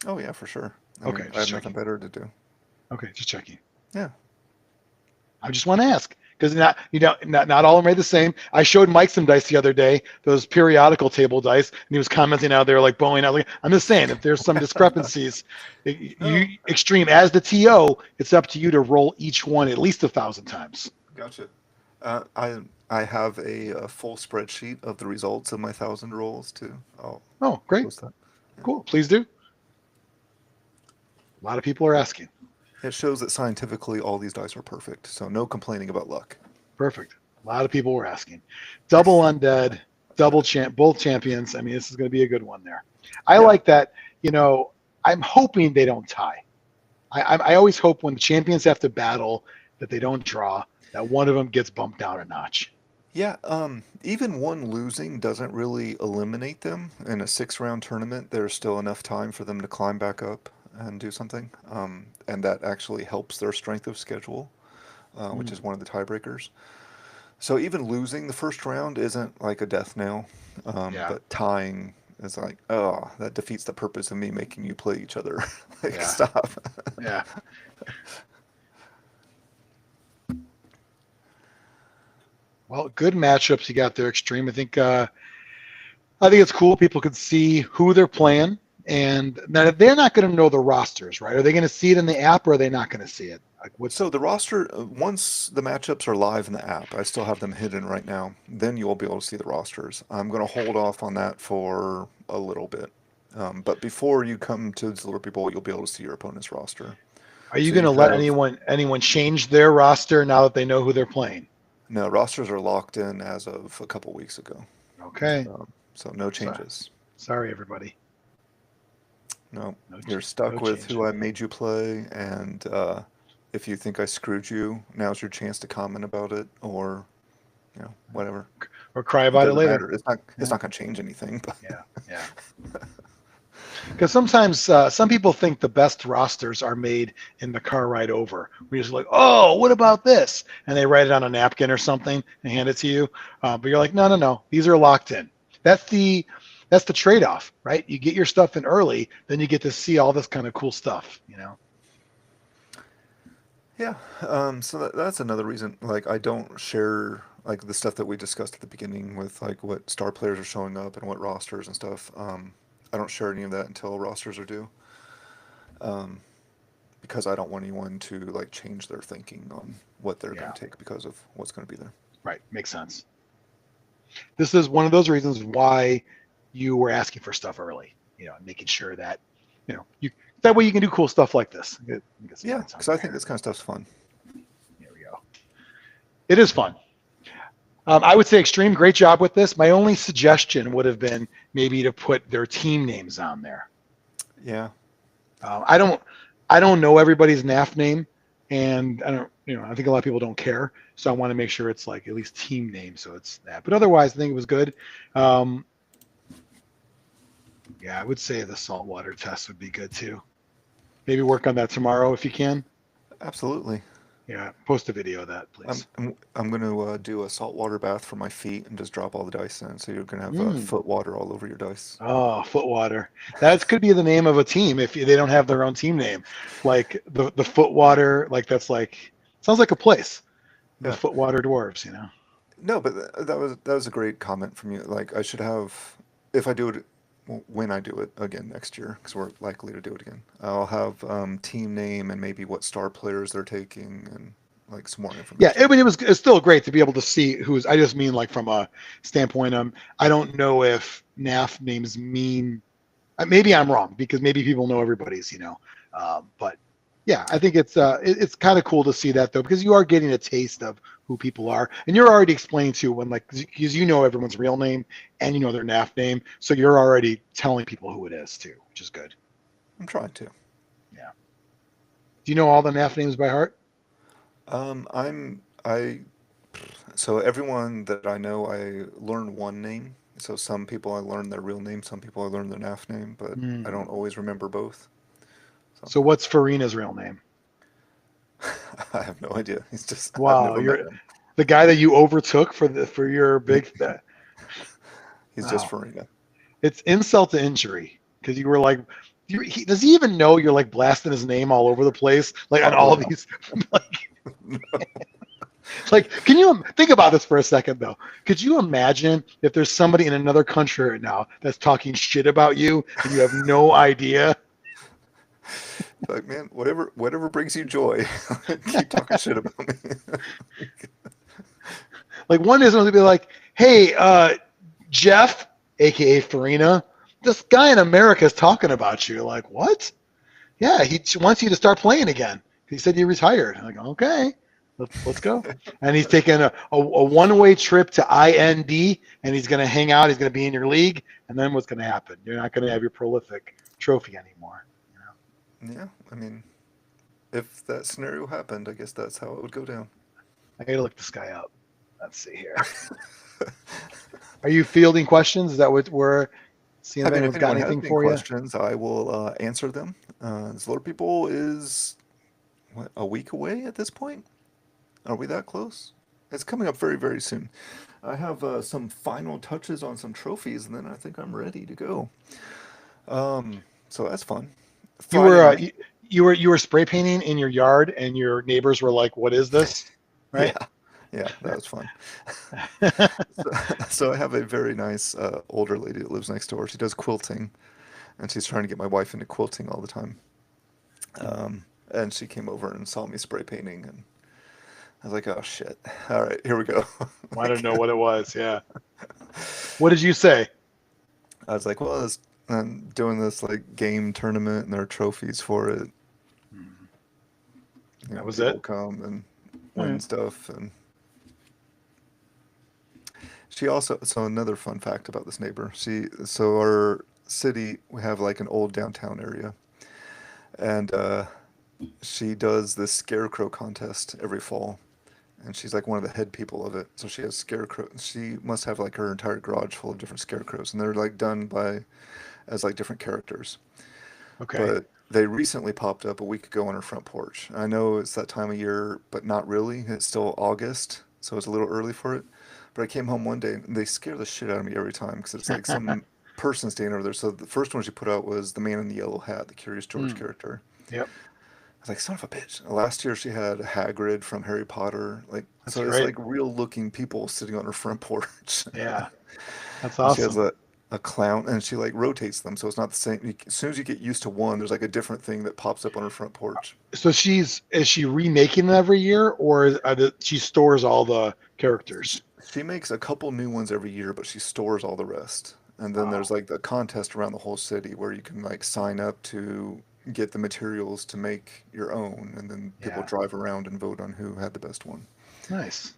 Oh, yeah, for sure. Okay, I mean, just I have checking. nothing better to do. Okay, just checking. Yeah. I just want to ask because not all of them are the same. I showed Mike some dice the other day, those periodical table dice, and he was commenting out there bowing out. I'm just saying, if there's some discrepancies, you Extreme as the TO, it's up to you to roll each one at least 1,000 times. Gotcha. I have a full spreadsheet of the results of my 1,000 rolls too. Oh, great. Post that. Cool. Please do. A lot of people are asking. It shows that scientifically all these dice are perfect, so no complaining about luck. Perfect. A lot of people were asking. Double undead, double champ, both champions. I mean, this is going to be a good one there. I Yeah. like that. You know, I'm hoping they don't tie. I always hope when the champions have to battle that they don't draw, that one of them gets bumped down a notch. Yeah, even one losing doesn't really eliminate them. In a 6 round tournament, there's still enough time for them to climb back up and do something. And that actually helps their strength of schedule, which is one of the tiebreakers. So even losing the first round isn't like a death nail, Yeah. but tying is like, oh, that defeats the purpose of me making you play each other. Like, Yeah. stop. Yeah. Well, good matchups you got there, Extreme. I think it's cool. People can see who they're playing, and now they're not going to know the rosters, right? Are they going to see it in the app, or are they not going to see it? Like, what's So the roster, once the matchups are live in the app, I still have them hidden right now. Then you will be able to see the rosters. I'm going to hold off on that for a little bit. But before you come to the Liberty Bowl, you'll be able to see your opponent's roster. Are you So going to you let have- anyone change their roster now that they know who they're playing? No, rosters are locked in as of a couple weeks ago. Okay. So no changes. Sorry, everybody. No, No you're ch- stuck no with change. who I made you play, and if you think I screwed you, now's your chance to comment about it, or whatever. Or cry about it Doesn't later. matter. It's not Yeah. going to change anything. But Yeah. Because sometimes some people think the best rosters are made in the car ride over. We're just like, oh, what about this? And they write it on a napkin or something and hand it to you. But you're like, no, these are locked in. That's the trade-off, right? You get your stuff in early, then you get to see all this kind of cool stuff, yeah, so that's another reason. Like, I don't share like the stuff that we discussed at the beginning with like what star players are showing up and what rosters and stuff. I don't share any of that until rosters are due, because I don't want anyone to like change their thinking on what they're Yeah. going to take because of what's going to be there. Right? Makes sense. This is one of those reasons why you were asking for stuff early, making sure that, that way you can do cool stuff like this. Yeah, because I think this kind of stuff's fun. There we go. It is fun. I would say Extreme, great job with this. My only suggestion would have been maybe to put their team names on there. Yeah. I don't know everybody's NAF name, and I think a lot of people don't care. So I want to make sure it's like at least team name, so it's that. But otherwise, I think it was good. Yeah, I would say the saltwater test would be good too. Maybe work on that tomorrow if you can. Absolutely. Yeah, post a video of that, please. I'm going to do a saltwater bath for my feet and just drop all the dice in. So you're going to have foot water all over your dice. Oh, Footwater. That could be the name of a team if they don't have their own team name. Like the Footwater, like that's like, sounds like a place. The Yeah. Footwater Dwarves, No, but that was a great comment from you. Like, I should have, if I do it, when I do it again next year, because we're likely to do it again, I'll have team name and maybe what star players they're taking and like some more information. Yeah, I mean, it's still great to be able to see who's. I just mean like from a standpoint. I don't know if NAF names mean. Maybe I'm wrong because maybe people know everybody's. But yeah, I think it's kind of cool to see that though because you are getting a taste of who people are, and you're already explaining to when because everyone's real name and their NAF name, so you're already telling people who it is too, which is good. I'm trying to. Yeah. Do you know all the NAF names by heart? So everyone that I know, I learn one name. So some people I learn their real name, some people I learn their NAF name, but I don't always remember both. So what's Farina's real name? I have no idea. He's just Wow, I've never met him. The guy that you overtook for your big. He's just Farina. It's insult to injury because you were like, does he even know you're like blasting his name all over the place, like on all these? Like, can you think about this for a second though? Could you imagine if there's somebody in another country right now that's talking shit about you and you have no idea? Like, man, whatever brings you joy, keep talking shit about me. Like one is going to be like, hey, Jeff, aka Farina, this guy in America is talking about you. Like, what? Yeah, he wants you to start playing again. He said he retired. I'm like, okay, let's go. And he's taking a one-way trip to IND, and he's going to hang out. He's going to be in your league, and then what's going to happen? You're not going to have your prolific trophy anymore. Yeah, I mean, if that scenario happened, I guess that's how it would go down. I got to look this guy up. Let's see here. Are you fielding questions? Is that what we're seeing? If I mean, anyone's if got anyone has anything any for you? questions, I will answer them. Zlor People is what, a week away at this point? Are we that close? It's coming up very, very soon. I have some final touches on some trophies, and then I think I'm ready to go. So that's fun. You were Friday night- you were spray painting in your yard, and your neighbors were like, "What is this?" Right? Yeah, that was fun. So I have a very nice older lady that lives next door. She does quilting, and she's trying to get my wife into quilting all the time. And she came over and saw me spray painting, and I was like, "Oh shit! All right, here we go." I don't know what it was. Yeah. What did you say? I was like, "Well, I'm doing this like game tournament, and there are trophies for it. You know, That was people it? come and win Alright. stuff, and she also. So another fun fact about this neighbor. So our city, we have like an old downtown area, and she does this scarecrow contest every fall, and she's like one of the head people of it. So she has scarecrow. She must have like her entire garage full of different scarecrows, and they're like done by as like different characters. Okay. But they recently popped up a week ago on her front porch. I know it's that time of year, but not really. It's still August, so it's a little early for it. But I came home one day and they scare the shit out of me every time because it's like some person standing over there. So the first one she put out was the man in the yellow hat, the Curious George character. Yep. I was like, son of a bitch. Last year she had Hagrid from Harry Potter. Like, That's so it's great. like real looking people sitting on her front porch. Yeah. That's And she has awesome. a clown, and she like rotates them, so it's not the same. As soon as you get used to one, there's like a different thing that pops up on her front porch. So is she remaking them every year, or she stores all the characters? She makes a couple new ones every year, but she stores all the rest. And then there's like the contest around the whole city where you can like sign up to get the materials to make your own, and then people Yeah. drive around and vote on who had the best one. Nice.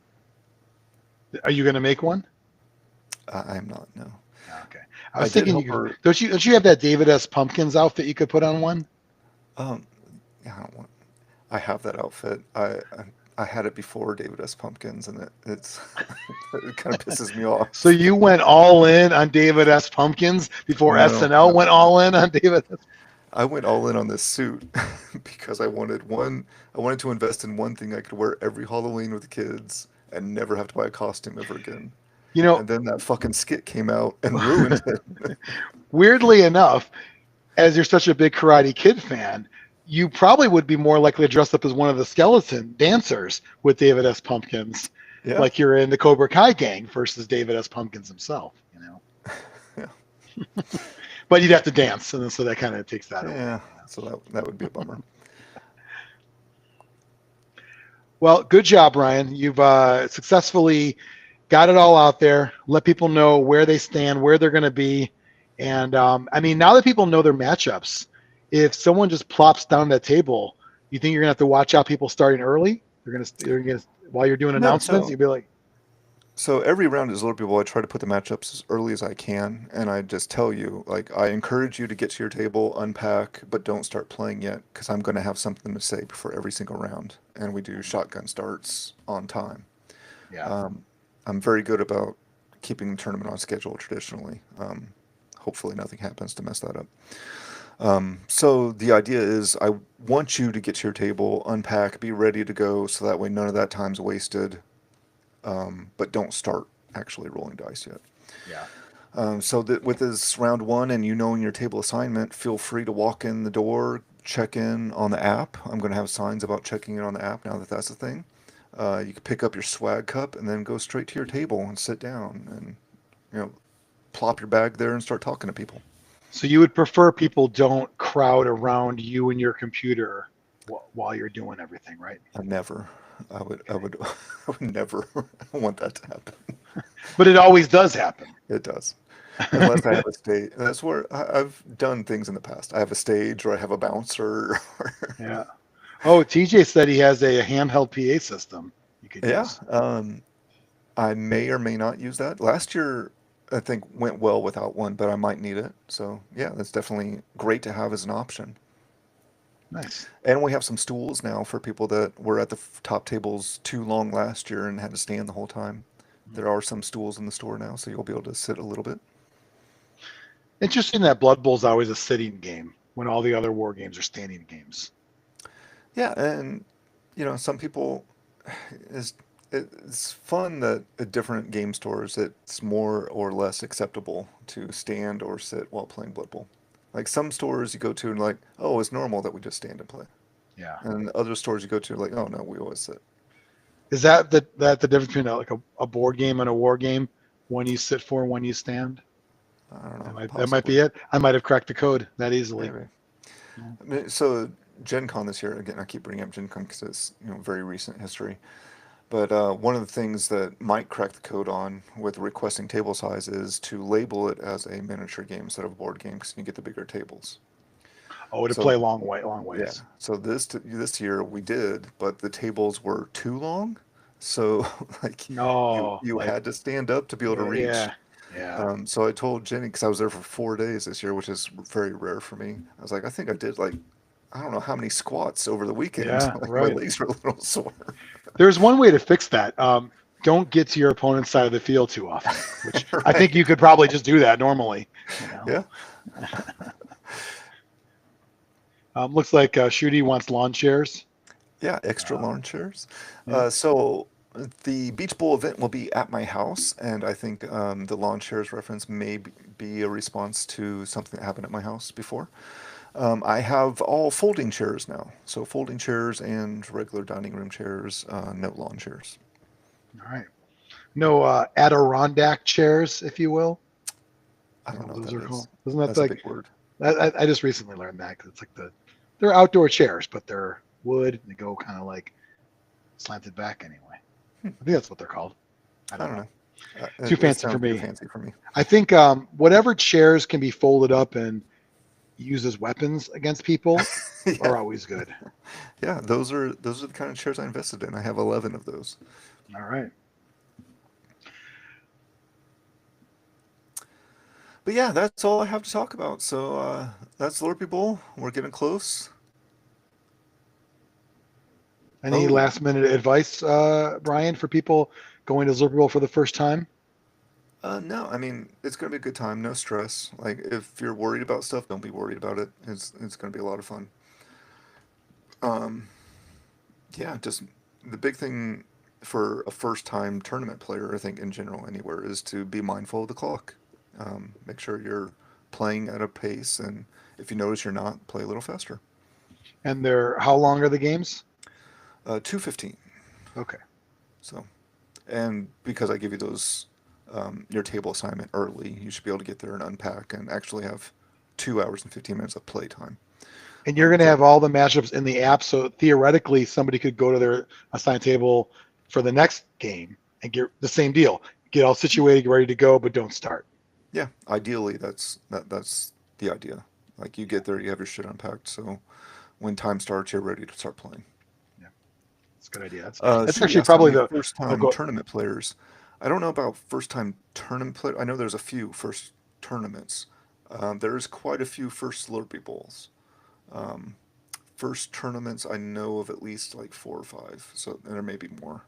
Are you going to make one? I am not, no. Okay. I I was did thinking help her. don't you have that David S. Pumpkins outfit you could put on one? Um, yeah, I don't want. I have that outfit. I had it before David S. Pumpkins, and it's it kind of pisses me off. So you went all in on David S. Pumpkins before No, SNL went all in on David S. I went all in on this suit because I wanted one. I wanted to invest in one thing I could wear every Halloween with the kids and never have to buy a costume ever again. You know, And then that fucking skit came out and ruined it. weirdly enough, as you're such a big Karate Kid fan, you probably would be more likely to dress up as one of the skeleton dancers with David S. Pumpkins, Yeah. like you're in the Cobra Kai gang versus David S. Pumpkins himself, you know. Yeah. But you'd have to dance, and so that kind of takes that away. Yeah. So that would be a bummer. Well, good job, Ryan. You've successfully got it all out there. Let people know where they stand, where they're going to be, and I mean, now that people know their matchups, if someone just plops down that table, you think you're going to have to watch out people starting early? They're going to while you're doing No, announcements, so you'd be like, So every round as little people, I try to put the matchups as early as I can, and I just tell you, like, I encourage you to get to your table, unpack, but don't start playing yet, because I'm going to have something to say before every single round, and we do shotgun starts on time. yeah, I'm very good about keeping the tournament on schedule traditionally. Hopefully nothing happens to mess that up. So the idea is I want you to get to your table, unpack, be ready to go, so that way none of that time's wasted. But don't start actually rolling dice yet. yeah. So that with this round one and you knowing your table assignment, feel free to walk in the door, check in on the app. I'm going to have signs about checking in on the app now that that's a thing. You can pick up your swag cup and then go straight to your table and sit down and, plop your bag there and start talking to people. So you would prefer people don't crowd around you and your computer while you're doing everything, right? I would I would never want that to happen. But it always does happen. It does. Unless I have a stage. That's where I've done things in the past. I have a stage or I have a bouncer. Yeah. Oh, TJ said he has a handheld PA system you could Yeah, use. I may or may not use that. Last year, I think went well without one, but I might need it. So yeah, that's definitely great to have as an option. Nice. And we have some stools now for people that were at the top tables too long last year and had to stand the whole time. There are some stools in the store now, so you'll be able to sit a little bit. Interesting that Blood Bowl is always a sitting game when all the other war games are standing games. Yeah, and some people is it's fun that at different game stores it's more or less acceptable to stand or sit while playing Blood Bowl. Like some stores you go to and like, oh, it's normal that we just stand and play. Yeah. And other stores you go to like, oh no, we always sit. Is that the difference between a board game and a war game? One you sit for, one you stand. I don't know, That might be possibly. it. I might have cracked the code that easily. Maybe. Yeah. I mean, so Gen Con this year, again, I keep bringing up Gen Con because it's very recent history. But one of the things that might crack the code on with requesting table size is to label it as a miniature game instead of a board game because you get the bigger tables. Oh, to So play long yeah, ways. so this year we did, but the tables were too long, so like you No, you like had to stand up to be able to reach. yeah, yeah. So I told Jenny because I was there for 4 days this year, which is very rare for me. I was like, I think I did like I don't know how many squats over the weekend. Yeah, Like my right. legs were a little sore. There's one way to fix that. Don't get to your opponent's side of the field too often, which I think Right? you could probably just do that normally. You know. Yeah. Looks like Shooty wants lawn chairs. Yeah, extra Um, lawn chairs. yeah. So the Beach Bowl event will be at my house, and I think the lawn chairs reference may be a response to something that happened at my house before. I have all folding chairs now, so folding chairs and regular dining room chairs, no lawn chairs. All right. No Adirondack chairs, if you will. I Is don't that know what what those are that is. called? Isn't that That's a like big word. I just recently learned that because it's like they're outdoor chairs, but they're wood and they go kind of like slanted back anyway. Hmm. I think that's what they're called. I I don't don't know. know. Too It fancy for sounds too me. fancy for me. I think whatever chairs can be folded up and used as weapons against people Yeah, are always good. yeah. Those are the kind of chairs I invested in. I have 11 of those. All right. But yeah, that's all I have to talk about. So that's Lorpy Bowl. We're getting close. Any Oh, last minute advice, Brian, for people going to Super Bowl for the first time? no. I mean, it's gonna be a good time. No stress. Like if you're worried about stuff, don't be worried about it. It's gonna be a lot of fun. Um, yeah, just the big thing for a first time tournament player, I think in general anywhere, is to be mindful of the clock. Make sure you're playing at a pace, and if you notice you're not, play a little faster. And how long are the games? 2:15. Okay. So, and because I give you those your table assignment early, you should be able to get there and unpack and actually have 2 hours and 15 minutes of play time. And you're going to So have all the matchups in the app. So theoretically, somebody could go to their assigned table for the next game and get the same deal. Get all situated, get ready to go, but don't start. yeah, ideally that's the idea. Like you get there, you have your shit unpacked, so when time starts, you're ready to start playing. Yeah, that's a good idea. That's Shooty actually asked how probably many the. Oh, first-time go. tournament players. I don't know about first-time tournament player. I know there's a few first tournaments. There's quite a few first Slurpee Bowls. Um, First tournaments, I know of at least like 4 or 5. So and there may be more.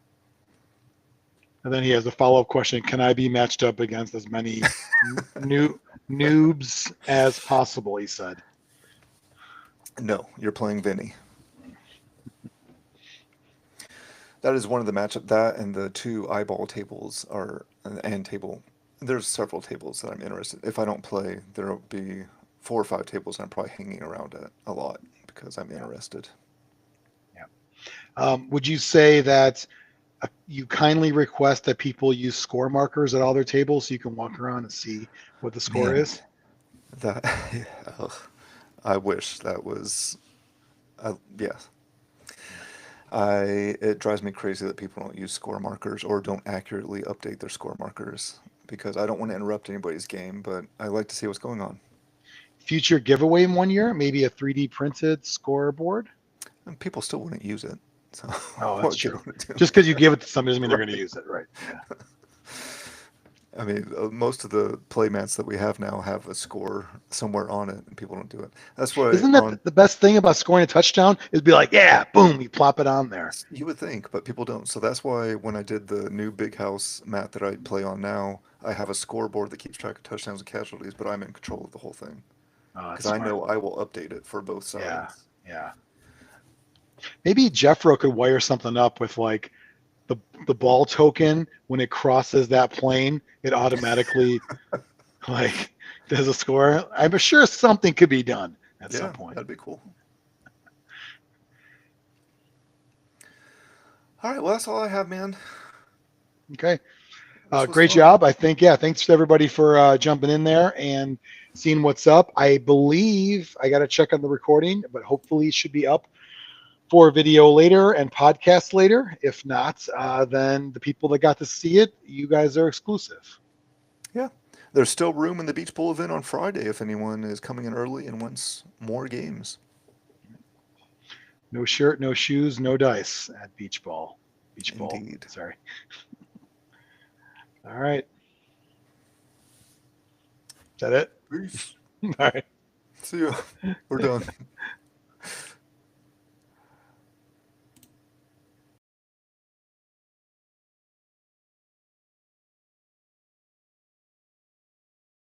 And then he has a follow-up question: can I be matched up against as many new noobs as possible? He said. No, you're playing Vinny. That is one of the matchup. That and the two eyeball tables are and table. There's several tables that I'm interested. If I don't play, there'll be 4 or 5 tables I'm probably hanging around at a lot because I'm Yeah, interested. yeah. Would you say that you kindly request that people use score markers at all their tables so you can walk around and see what the score Man, is? that ugh, I wish that was. Yeah, Yeah. it drives me crazy that people don't use score markers or don't accurately update their score markers because I don't want to interrupt anybody's game, but I like to see what's going on. Future giveaway in one year, maybe a 3D printed scoreboard. And people still wouldn't use it. So Oh, what that's good true. would it do? Just because you give it to somebody doesn't mean they're going Right. to use it, right? Yeah. I mean, most of the play mats that we have now have a score somewhere on it, and people don't do it. That's why Isn't on that the best thing about scoring a touchdown? Is be like, yeah, boom, you plop it on there. you would think, but people don't. So that's why when I did the new big house mat that I play on now, I have a scoreboard that keeps track of touchdowns and casualties, but I'm in control of the whole thing Oh, that's because I smart. know I will update it for both Yeah, sides. yeah. Maybe Jeffro could wire something up with like the ball token when it crosses that plane, it automatically like does a score. I'm sure something could be done at some Yeah, point. that'd be cool. All right, well, that's all I have, man. Okay. This was Great fun. job. I think, yeah, thanks to everybody for jumping in there and seeing what's up. I believe I got to check on the recording, but hopefully it should be up for video later and podcast later. If not, then the people that got to see it, you guys are exclusive. Yeah. There's still room in the beach bowl event on Friday if anyone is coming in early and wants more games. No shirt, no shoes, no dice at Beach Ball. Beach Bowl. Indeed. Sorry. All right. Is that it? Peace. All right. See ya. We're done.